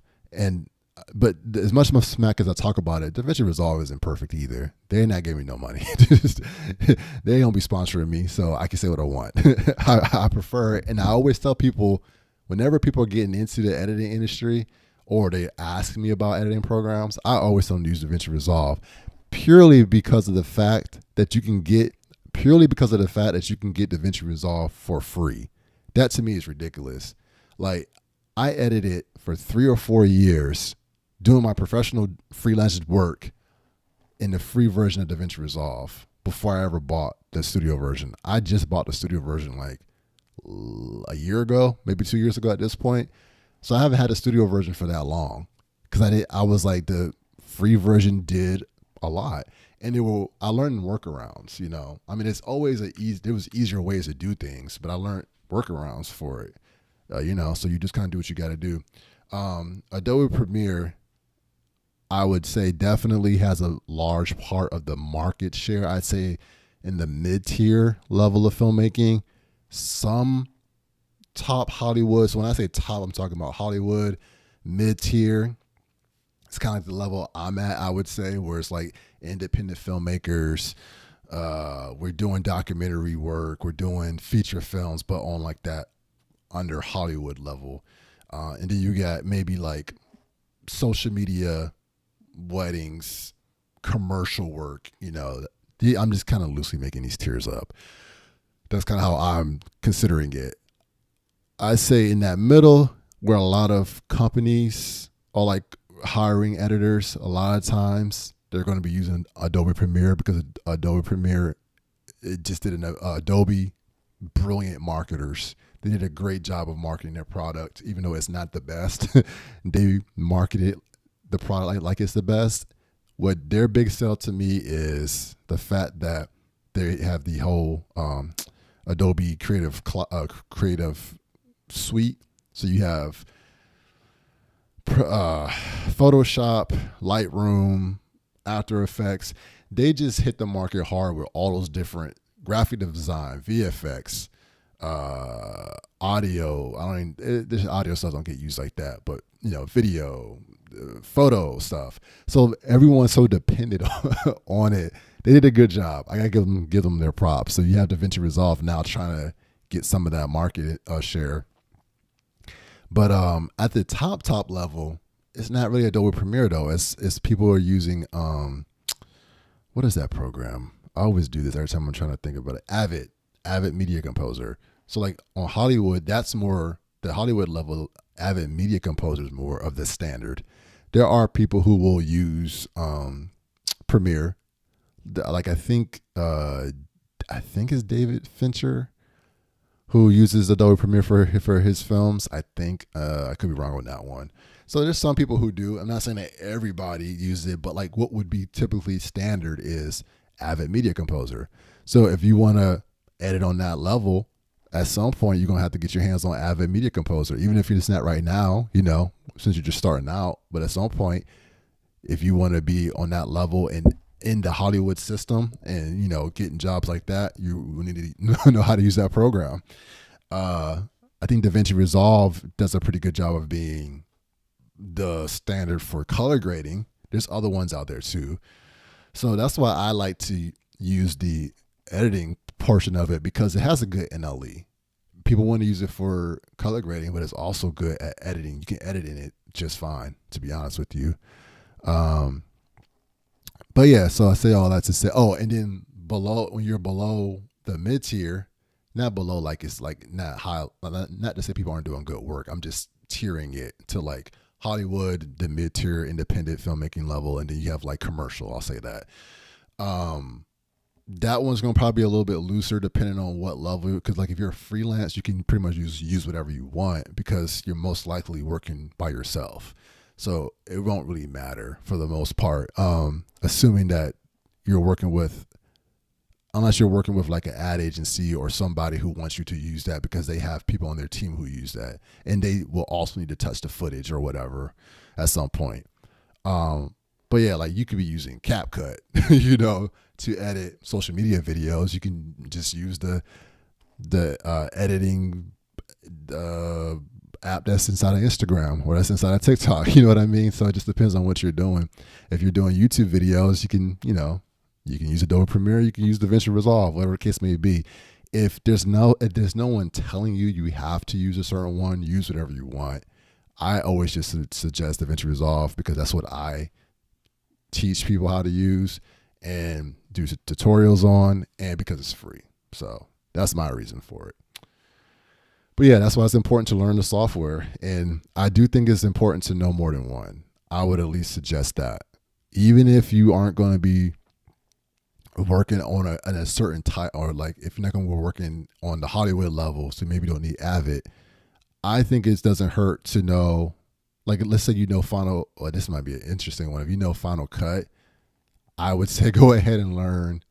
But as much smack as I talk about it, DaVinci Resolve isn't perfect either. They're not giving me no money. They don't be sponsoring me, so I can say what I want. I prefer it, and I always tell people, whenever people are getting into the editing industry or they ask me about editing programs, I always tell them to use DaVinci Resolve, purely because of the fact that you can get DaVinci Resolve for free. That to me is ridiculous. Like, I edited for 3 or 4 years doing my professional freelance work in the free version of DaVinci Resolve before I ever bought the studio version. I just bought the studio version like a year ago, maybe 2 years ago at this point. So I haven't had a studio version for that long, because I was like, the free version did a lot, and I learned workarounds. I mean, it's always there was easier ways to do things, but I learned workarounds for it. So you just kind of do what you got to do. Adobe Premiere, I would say, definitely has a large part of the market share. I'd say in the mid-tier level of filmmaking. Some top Hollywood, so when I say top, I'm talking about Hollywood, mid-tier. It's kind of like the level I'm at, I would say, where it's like independent filmmakers. We're doing documentary work. We're doing feature films, but on like that under Hollywood level. And then you got maybe like social media, weddings, commercial work. I'm just kind of loosely making these tiers up. That's kind of how I'm considering it. I say in that middle, where a lot of companies are like hiring editors, a lot of times they're going to be using Adobe Premiere, because Adobe Premiere, it just did Adobe, brilliant marketers. They did a great job of marketing their product, even though it's not the best. They marketed the product like it's the best. What their big sell to me is the fact that they have the whole Adobe Creative Suite. So you have Photoshop, Lightroom, After Effects, they just hit the market hard with all those different graphic design, VFX, audio. This audio stuff don't get used like that, but video, photo stuff. So everyone's so dependent on it. They did a good job. I gotta give them their props. So you have DaVinci Resolve now trying to get some of that market share. But at the top level, it's not really Adobe Premiere though. It's people are using what is that program? I always do this every time I'm trying to think about it. Avid Media Composer. So like on Hollywood, that's more the Hollywood level. Avid Media Composer is more of the standard. There are people who will use Premiere. Like I think it's David Fincher who uses Adobe Premiere for his films. I think I could be wrong on that one. So there's some people who do. I'm not saying that everybody uses it, but like what would be typically standard is Avid Media Composer. So if you want to edit on that level, at some point you're gonna have to get your hands on Avid Media Composer, even if it's not right now, since you're just starting out. But at some point, if you want to be on that level and in the Hollywood system and getting jobs like that, you need to know how to use that program. I think DaVinci Resolve does a pretty good job of being the standard for color grading. There's other ones out there too. So that's why I like to use the editing portion of it, because it has a good NLE. People want to use it for color grading, but it's also good at editing. You can edit in it just fine, to be honest with you. But yeah, so I say all that to say, and then below, when you're below the mid tier, not below like it's like not high, not to say people aren't doing good work. I'm just tiering it to like Hollywood, the mid tier independent filmmaking level, and then you have like commercial. I'll say that. That one's gonna probably be a little bit looser depending on what level. Because like if you're a freelance, you can pretty much use whatever you want because you're most likely working by yourself. So it won't really matter for the most part, assuming that you're working with, unless you're working with like an ad agency or somebody who wants you to use that because they have people on their team who use that, and they will also need to touch the footage or whatever at some point. But yeah, like you could be using CapCut, to edit social media videos. You can just use the editing app that's inside of Instagram or that's inside of TikTok. You know what I mean? So it just depends on what you're doing. If you're doing YouTube videos, you can use Adobe Premiere, you can use DaVinci Resolve, whatever the case may be. If there's no one telling you have to use a certain one, use whatever you want. I always just suggest DaVinci Resolve because that's what I teach people how to use and do tutorials on, and because it's free. So that's my reason for it. But yeah, that's why it's important to learn the software. And I do think it's important to know more than one. I would at least suggest that. Even if you aren't going to be working on a certain type, or like if you're not going to be working on the Hollywood level, so maybe you don't need Avid, I think it doesn't hurt to know, like let's say Final, or this might be an interesting one. If you know Final Cut, I would say go ahead and learn.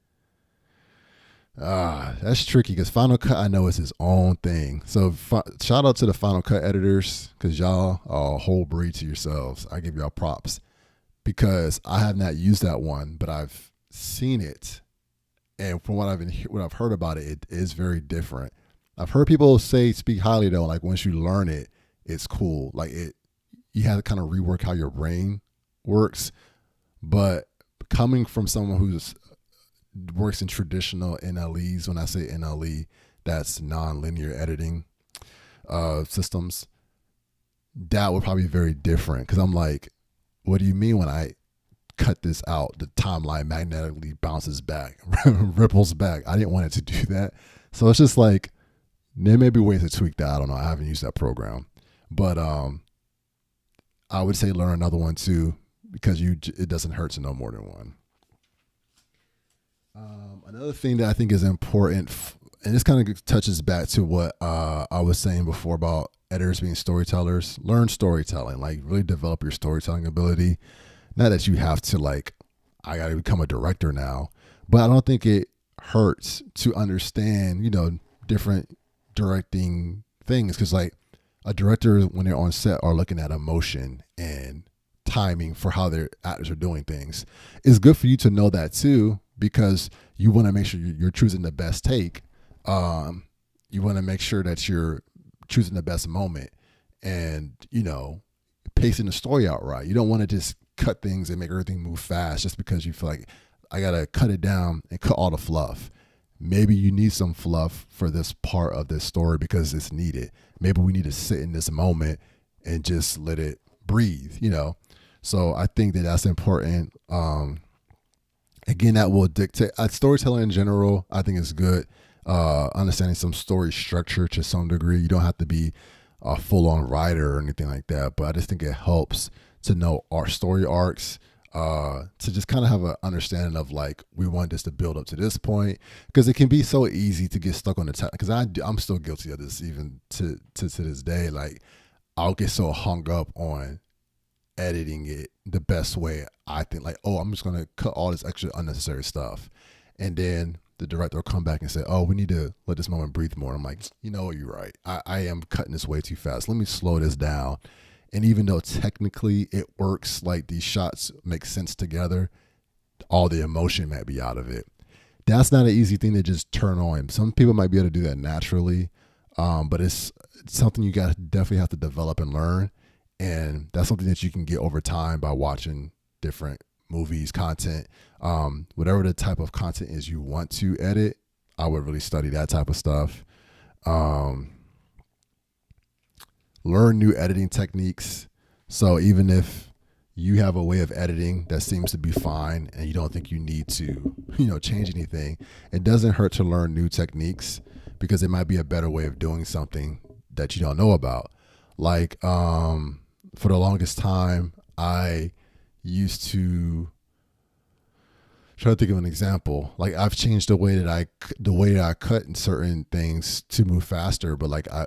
That's tricky because Final Cut I know is his own thing. So shout out to the Final Cut editors because y'all are a whole breed to yourselves. I give y'all props because I have not used that one, but I've seen it, and from what I've heard about it, it is very different. I've heard people speak highly though. Like once you learn it, it's cool. Like you have to kind of rework how your brain works. But coming from someone who's works in traditional NLEs, when I say NLE, that's non-linear editing systems, that would probably be very different. Because I'm like, what do you mean when I cut this out, the timeline magnetically bounces back, ripples back? I didn't want it to do that. So it's just like, there may be ways to tweak that. I don't know. I haven't used that program. But I would say learn another one too, because it doesn't hurt to know more than one. Another thing that I think is important, and this kind of touches back to what I was saying before about editors being storytellers. Learn storytelling, like really develop your storytelling ability. Not that you have to like, I got to become a director now, but I don't think it hurts to understand, different directing things. Cause like A director, when they're on set, are looking at emotion and timing for how their actors are doing things. It's good for you to know that too, because you want to make sure you're choosing the best take. You want to make sure that you're choosing the best moment and, pacing the story out right. You don't want to just cut things and make everything move fast just because you feel like I got to cut it down and cut all the fluff. Maybe you need some fluff for this part of this story because it's needed. Maybe we need to sit in this moment and just let it breathe, So I think that that's important. Again, that will dictate storytelling in general. I think is good. Understanding some story structure to some degree. You don't have to be a full-on writer or anything like that, but I just think it helps to know our story arcs, to just kind of have an understanding of like, we want this to build up to this point, because it can be so easy to get stuck on the time. Because I'm still guilty of this even to this day. Like, I'll get so hung up on editing it the best way. I think like, oh, I'm just gonna cut all this extra unnecessary stuff, and then the director will come back and say, oh, we need to let this moment breathe more. I'm like, you're right. I am cutting this way too fast. Let me slow this down. And even though technically it works, like these shots make sense together, all the emotion might be out of it. That's not an easy thing to just turn on. Some people might be able to do that naturally, but it's something you definitely have to develop and learn. And that's something that you can get over time by watching different movies, content, whatever the type of content is you want to edit. I would really study that type of stuff. Learn new editing techniques. So even if you have a way of editing that seems to be fine and you don't think you need to, change anything, it doesn't hurt to learn new techniques, because it might be a better way of doing something that you don't know about. Like, for the longest time, I used to try to think of an example. Like, I've changed the way that I cut in certain things to move faster, but like I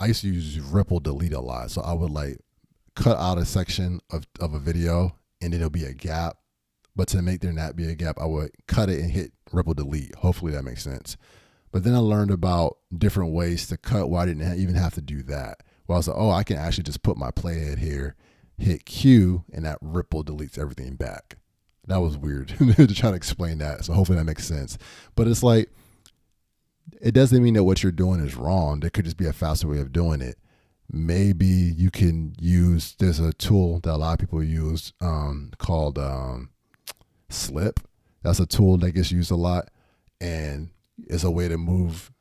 used to use ripple delete a lot. So I would like cut out a section of a video and then there'll be a gap. But to make there not be a gap, I would cut it and hit ripple delete. Hopefully that makes sense. But then I learned about different ways to cut where I didn't even have to do that. Well, I was like, oh, I can actually just put my playhead here, hit Q, and that ripple deletes everything back. That was weird to try to explain that. So hopefully that makes sense. But it's like, it doesn't mean that what you're doing is wrong. There could just be a faster way of doing it. Maybe you can use, there's a tool that a lot of people use called Slip. That's a tool that gets used a lot. And it's a way to move,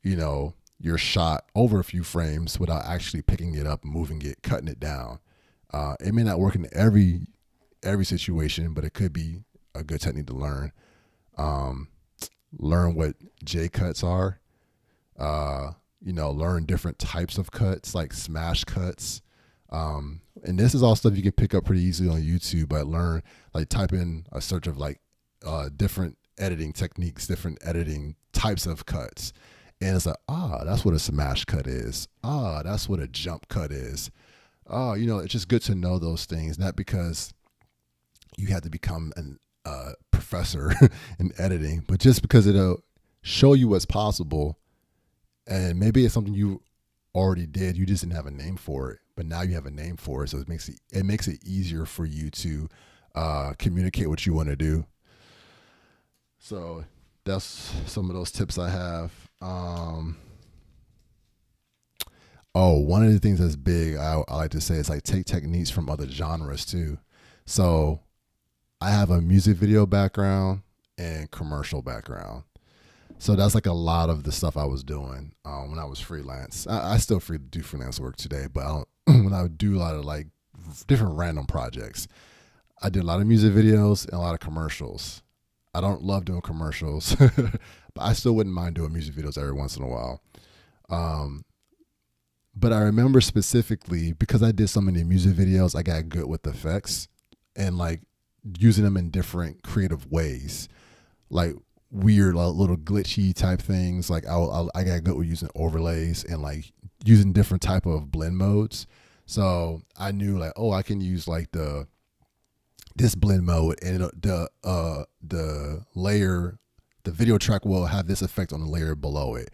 your shot over a few frames without actually picking it up, moving it, cutting it down. It may not work in every situation, but it could be a good technique to learn. Learn what J cuts are. Learn different types of cuts, like smash cuts. And this is all stuff you can pick up pretty easily on YouTube, but type in a search of different editing techniques, different editing types of cuts. And it's like, that's what a smash cut is. That's what a jump cut is. It's just good to know those things, not because you have to become a professor in editing, but just because it'll show you what's possible. And maybe it's something you already did, you just didn't have a name for it, but now you have a name for it. So it makes it easier for you to communicate what you want to do. So that's some of those tips I have. One of the things that's big, I like to say, is like take techniques from other genres too. So I have a music video background and commercial background. So that's like a lot of the stuff I was doing when I was freelance. I still do freelance work today, but when I would do a lot of like different random projects, I did a lot of music videos and a lot of commercials. I don't love doing commercials, but I still wouldn't mind doing music videos every once in a while. But I remember specifically because I did so many music videos, I got good with effects and like using them in different creative ways, like weird little glitchy type things. Like I got good with using overlays and like using different type of blend modes. So I knew like, I can use like this blend mode and the layer, the video track will have this effect on the layer below it.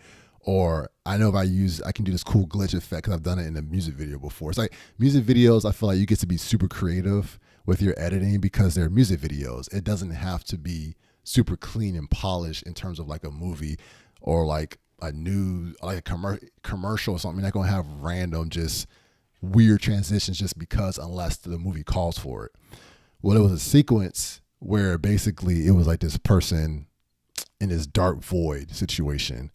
Or I know if I can do this cool glitch effect because I've done it in a music video before. It's like music videos, I feel like you get to be super creative with your editing because they're music videos. It doesn't have to be super clean and polished in terms of like a movie or like a new, like a commercial or something. You're not going to have random, just weird transitions just because, unless the movie calls for it. Well, it was a sequence where basically it was like this person in this dark void situation.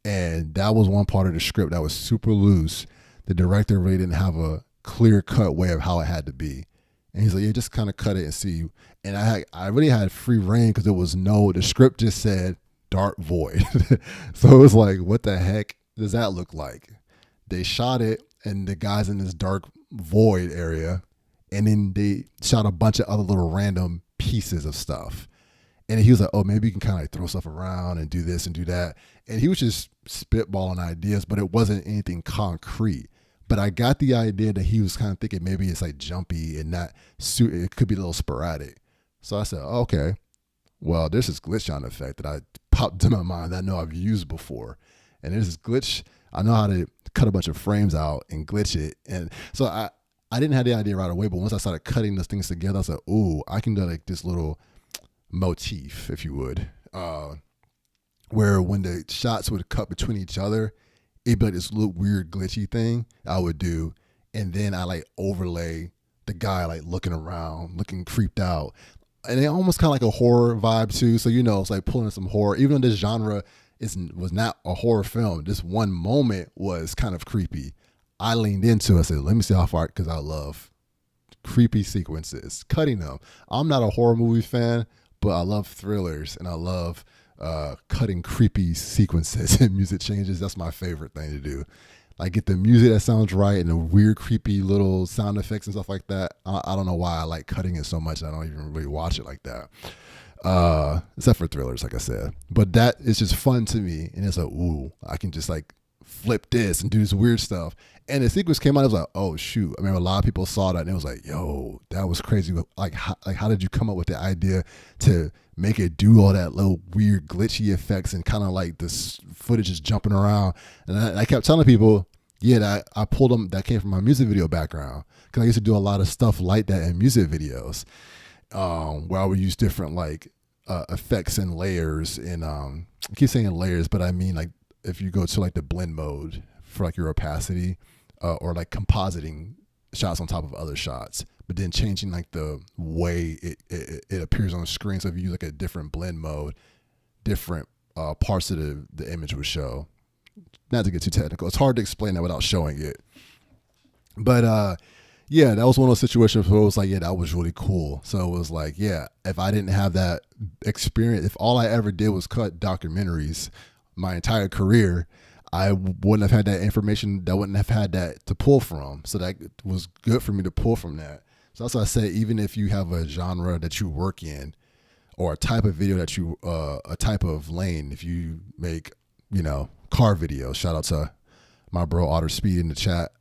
And that was one part of the script that was super loose. The director really didn't have a clear cut way of how it had to be. And he's like, yeah, just kind of cut it and see. And I really had free reign because the script just said dark void. So it was like, what the heck does that look like? They shot it and the guy's in this dark void area. And then they shot a bunch of other little random pieces of stuff. And he was like, oh, maybe you can kind of like throw stuff around and do this and do that. And he was just spitballing ideas, but it wasn't anything concrete. But I got the idea that he was kind of thinking maybe it's like jumpy and not it could be a little sporadic. So I said, okay, well, there's this glitch sound effect that I popped in my mind that I know I've used before. And there's this glitch. I know how to cut a bunch of frames out and glitch it. And so I didn't have the idea right away, but once I started cutting those things together, I was like, ooh, I can do like this little motif, if you would, where when the shots would cut between each other, it'd be like this little weird glitchy thing I would do, and then I like overlay the guy like looking around, looking creeped out, and it almost kind of like a horror vibe too. So it's like pulling in some horror, even though this genre was not a horror film. This one moment was kind of creepy. I leaned into it. I said, let me see how far, because I love creepy sequences, cutting them. I'm not a horror movie fan, but I love thrillers and I love cutting creepy sequences and music changes. That's my favorite thing to do. Like get the music that sounds right and the weird, creepy little sound effects and stuff like that. I don't know why I like cutting it so much. I don't even really watch it like that. Except for thrillers, like I said. But that is just fun to me. And it's like, ooh, I can just like flip this and do this weird stuff. And the sequence came out, I was like, oh shoot. I mean, a lot of people saw that and it was like, yo, that was crazy. Like how did you come up with the idea to make it do all that little weird glitchy effects and kind of like this footage is jumping around? And I kept telling people, yeah, that I pulled them, that came from my music video background. Cause I used to do a lot of stuff like that in music videos, where I would use different like effects and layers. And I keep saying layers, but I mean like if you go to like the blend mode for like your opacity, or like compositing shots on top of other shots, but then changing like the way it appears on the screen. So if you use like a different blend mode, different parts of the image would show. Not to get too technical, it's hard to explain that without showing it. But yeah, that was one of those situations where it was like, yeah, that was really cool. So it was like, yeah, if I didn't have that experience, if all I ever did was cut documentaries my entire career, I wouldn't have had that information. I wouldn't have had that to pull from. So that was good for me to pull from that. So that's why I say, even if you have a genre that you work in, or a type of video that you, a type of lane, if you make, car videos, shout out to my bro Otter Speed in the chat.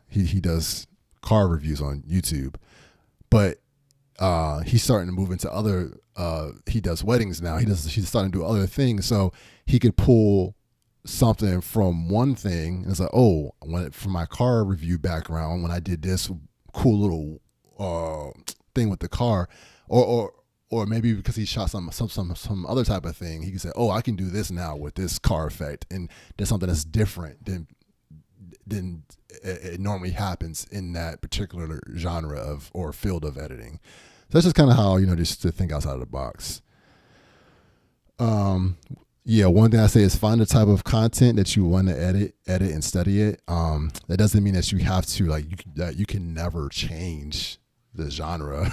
He does car reviews on YouTube, but he's starting to move into other. He does weddings now. He's starting to do other things, so he could pull something from one thing and it's like, oh, from my car review background, when I did this cool little thing with the car, or maybe because he shot some other type of thing, he can say, oh, I can do this now with this car effect, and there's something that's different than it normally happens in that particular genre of or field of editing. So that's just kind of how, just to think outside of the box. Yeah, one thing I say is find the type of content that you want to edit and study it. That doesn't mean that you have to that you can never change the genre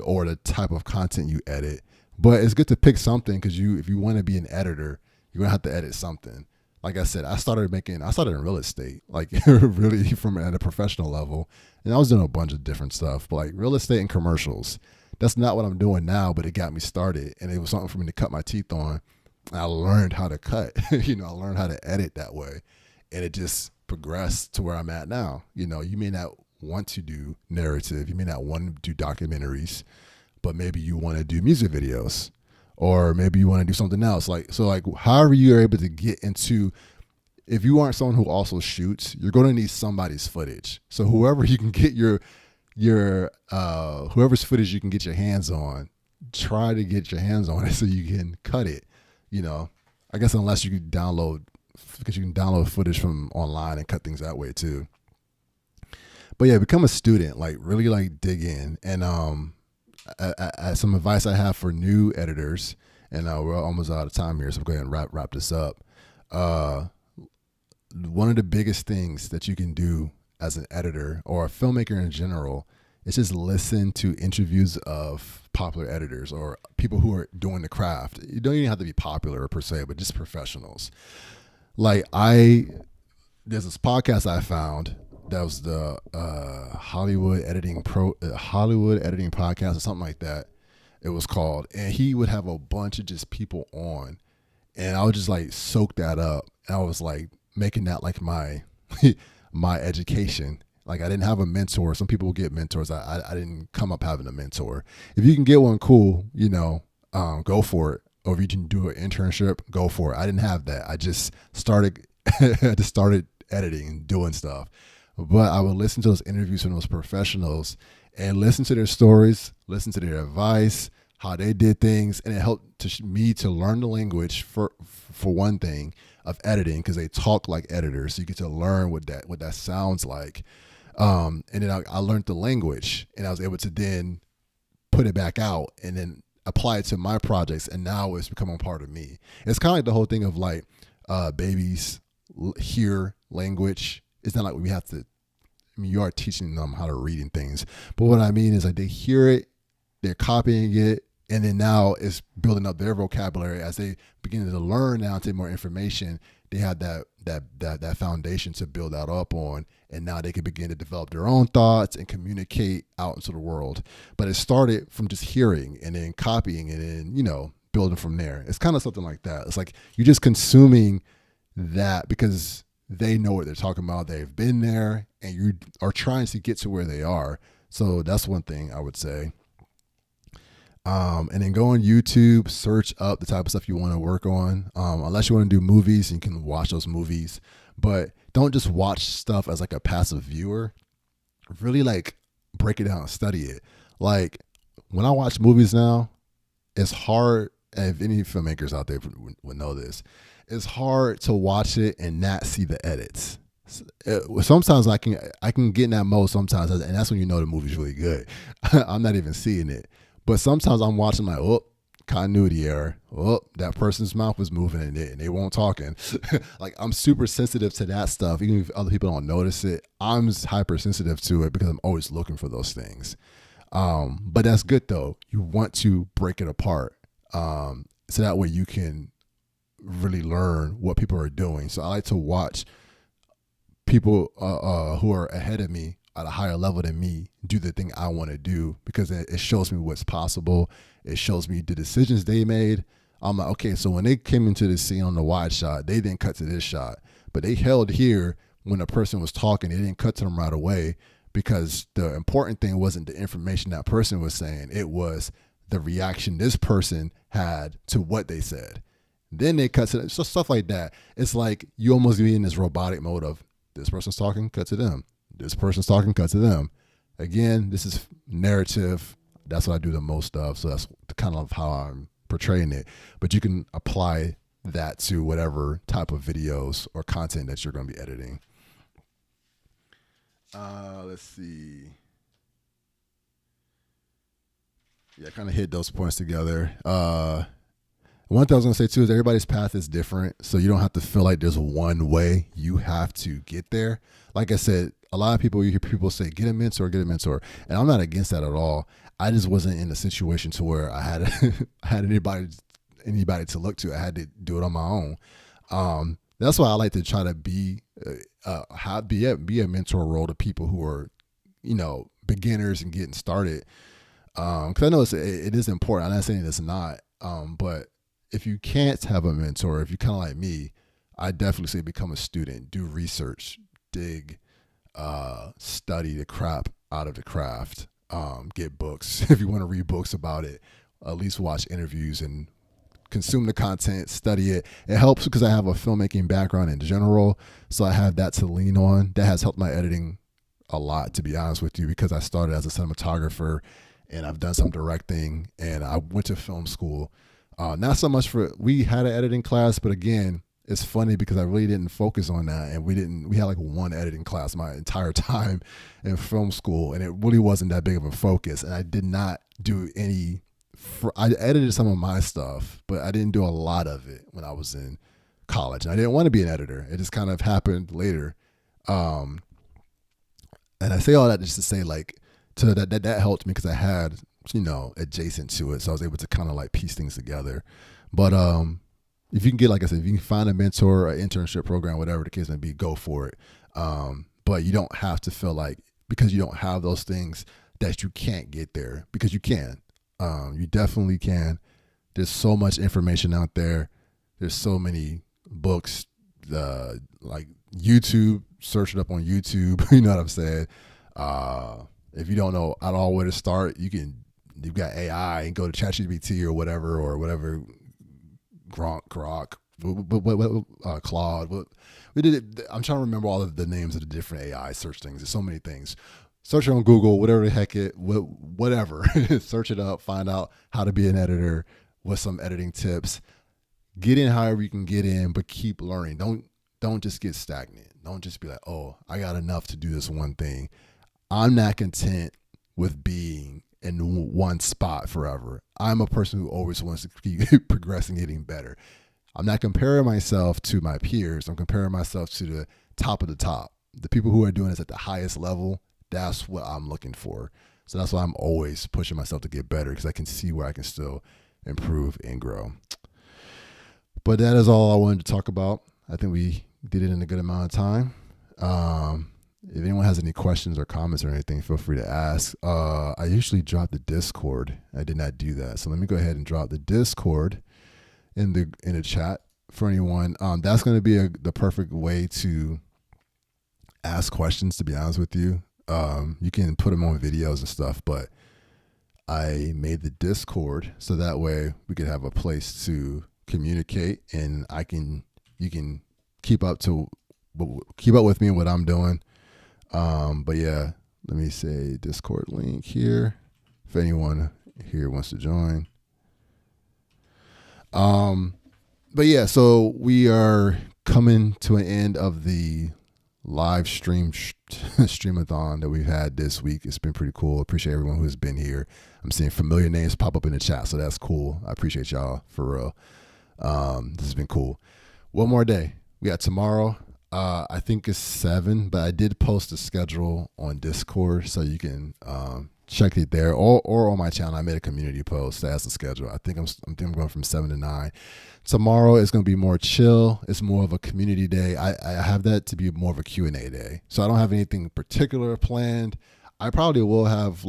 or the type of content you edit. But it's good to pick something, because if you want to be an editor, you're gonna have to edit something. Like I said, I started in real estate, like really from at a professional level, and I was doing a bunch of different stuff, but like real estate and commercials. That's not what I'm doing now, but it got me started, and it was something for me to cut my teeth on. I learned how to cut, I learned how to edit that way, and it just progressed to where I'm at now. You may not want to do narrative, you may not want to do documentaries, but maybe you want to do music videos, or maybe you want to do something else. Like however you are able to get into if you aren't someone who also shoots, you're going to need somebody's footage. So whoever you can get your whoever's footage you can get your hands on, try to get your hands on it so you can cut it. You know, I guess unless you can download, because you can download footage from online and cut things that way too. But yeah, become a student, like really like dig in. And some advice I have for new editors, and we're almost out of time here, so I'm going to wrap this up. One of the biggest things that you can do as an editor or a filmmaker in general is just listen to interviews of popular editors or people who are doing the craft. You don't even have to be popular per se, but just professionals. Like there's this podcast I found that was the Hollywood editing podcast or something like that. It was called, and he would have a bunch of just people on, and I would just like soak that up. And I was like making that like my my education. Like I didn't have a mentor. Some people get mentors. I didn't come up having a mentor. If you can get one, cool. You know, go for it. Or if you can do an internship, go for it. I didn't have that. I just started editing and doing stuff. But I would listen to those interviews from those professionals and listen to their stories, listen to their advice, how they did things, and it helped me to learn the language for one thing of editing, because they talk like editors. So you get to learn what that sounds like. And then I learned the language, and I was able to then put it back out and then apply it to my projects, and now it's becoming part of me. It's kind of like the whole thing of like babies hear language. It's not like we have to, I mean, you are teaching them how to read and things, but what I mean is like they hear it, they're copying it, and then now it's building up their vocabulary as they begin to learn now, take more information. They have that foundation to build that up on, and now they can begin to develop their own thoughts and communicate out into the world. But it started from just hearing and then copying and then, you know, building from there. It's kind of something like that. It's like you're just consuming that because they know what they're talking about. They've been there, and you are trying to get to where they are. So that's one thing I would say. And then go on YouTube, search up the type of stuff you want to work on. Unless you want to do movies, you can watch those movies, but don't just watch stuff as like a passive viewer. Really like break it down and study it. Like when I watch movies now, it's hard. If any filmmakers out there would know this, it's hard to watch it and not see the edits. Sometimes I can get in that mode sometimes, and that's when you know the movie's really good. I'm not even seeing it. But sometimes I'm watching like, oh, continuity error. Oh, that person's mouth was moving and they weren't talking. Like I'm super sensitive to that stuff. Even if other people don't notice it, I'm hypersensitive to it because I'm always looking for those things. But that's good though. You want to break it apart. So that way you can really learn what people are doing. So I like to watch people who are ahead of me at a higher level than me do the thing I want to do, because it shows me what's possible. It shows me the decisions they made. I'm like, okay, so when they came into the scene on the wide shot, they didn't cut to this shot, but they held here when a person was talking. They didn't cut to them right away, because the important thing wasn't the information that person was saying. It was the reaction this person had to what they said. Then they cut to them. So stuff like that. It's like you almost be in this robotic mode of this person's talking, cut to them. This person's talking, cut to them. Again, this is narrative. That's what I do the most of. So that's kind of how I'm portraying it. But you can apply that to whatever type of videos or content that you're going to be editing. Let's see. Yeah, kind of hit those points together. One thing I was going to say too is everybody's path is different. So you don't have to feel like there's one way you have to get there. Like I said, a lot of people, you hear people say, get a mentor. And I'm not against that at all. I just wasn't in a situation to where I had had anybody to look to. I had to do it on my own. That's why I like to try to be a mentor role to people who are, you know, beginners and getting started. Because I know it is important. I'm not saying it's not. But if you can't have a mentor, if you're kind of like me, I definitely say become a student, do research, dig, study the crap out of the craft, get books. If you want to read books about it, at least watch interviews and consume the content, study it. It helps because I have a filmmaking background in general, so I have that to lean on. That has helped my editing a lot, to be honest with you, because I started as a cinematographer and I've done some directing, and I went to film school. Not so much we had an editing class, but again, it's funny because I really didn't focus on that, and we had like one editing class my entire time in film school, and it really wasn't that big of a focus. And I did not do any. I edited some of my stuff, but I didn't do a lot of it when I was in college. And I didn't want to be an editor. It just kind of happened later. And I say all that just to say, like, that helped me because I had, adjacent to it, so I was able to kind of like piece things together. But if you can get, like I said, if you can find a mentor, an internship program, whatever the case may be, go for it. But you don't have to feel like because you don't have those things that you can't get there, because you can. You definitely can. There's so much information out there. There's so many books, like YouTube, search it up on YouTube. You know what I'm saying? If you don't know at all where to start, you've got AI and go to ChatGPT or whatever Grok, Claude. We did it. I'm trying to remember all of the names of the different AI search things. There's so many things. Search it on Google, whatever the heck whatever. Search it up, find out how to be an editor with some editing tips. Get in however you can get in, but keep learning. Don't just get stagnant. Don't just be like, oh, I got enough to do this one thing. I'm not content with being in one spot forever. I'm a person who always wants to keep progressing, getting better. I'm not comparing myself to my peers. I'm comparing myself to the top of the top. The people who are doing this at the highest level, that's what I'm looking for. So that's why I'm always pushing myself to get better, because I can see where I can still improve and grow. But that is all I wanted to talk about. I think we did it in a good amount of time. If anyone has any questions or comments or anything, feel free to ask. I usually drop the Discord. I did not do that. So let me go ahead and drop the Discord in the chat for anyone. That's going to be the perfect way to ask questions, to be honest with you. You can put them on videos and stuff, but I made the Discord so that way we could have a place to communicate, and you can keep up with me and what I'm doing. But yeah, let me say Discord link here if anyone here wants to join. But yeah, so we are coming to an end of the live streamathon that we've had this week. It's been pretty cool. Appreciate everyone who's been here. I'm seeing familiar names pop up in the chat, so that's cool. I appreciate y'all for real. This has been cool. One more day. We got tomorrow. I think it's 7, but I did post a schedule on Discord, so you can check it there, or on my channel. I made a community post that has the schedule. I think I'm going from 7 to 9. Tomorrow is going to be more chill. It's more of a community day. I have that to be more of a Q&A day. So I don't have anything particular planned. I probably will have,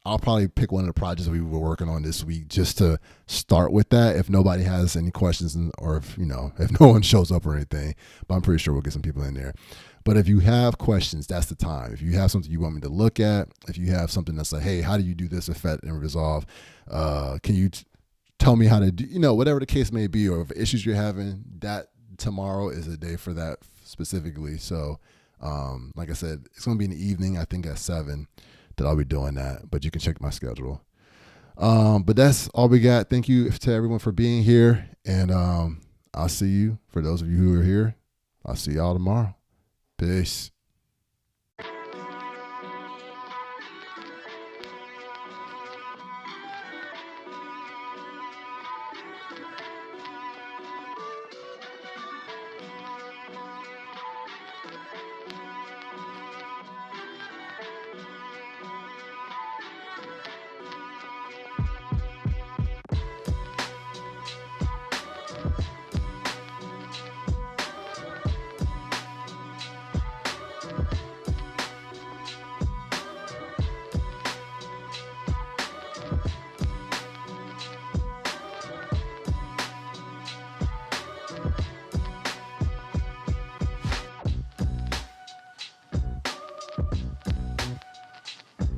I'll probably pick one of the projects that we were working on this week just to start with that, if nobody has any questions, or if no one shows up or anything. But I'm pretty sure we'll get some people in there. But if you have questions, that's the time. If you have something you want me to look at, if you have something that's like, hey, how do you do this effect and resolve? Can you tell me how to do, whatever the case may be, or if issues you're having, that tomorrow is a day for that specifically. So, like I said, it's going to be in the evening, I think at 7, that I'll be doing that, but you can check my schedule. But that's all we got. Thank you to everyone for being here. And I'll see you, for those of you who are here, I'll see y'all tomorrow. Peace.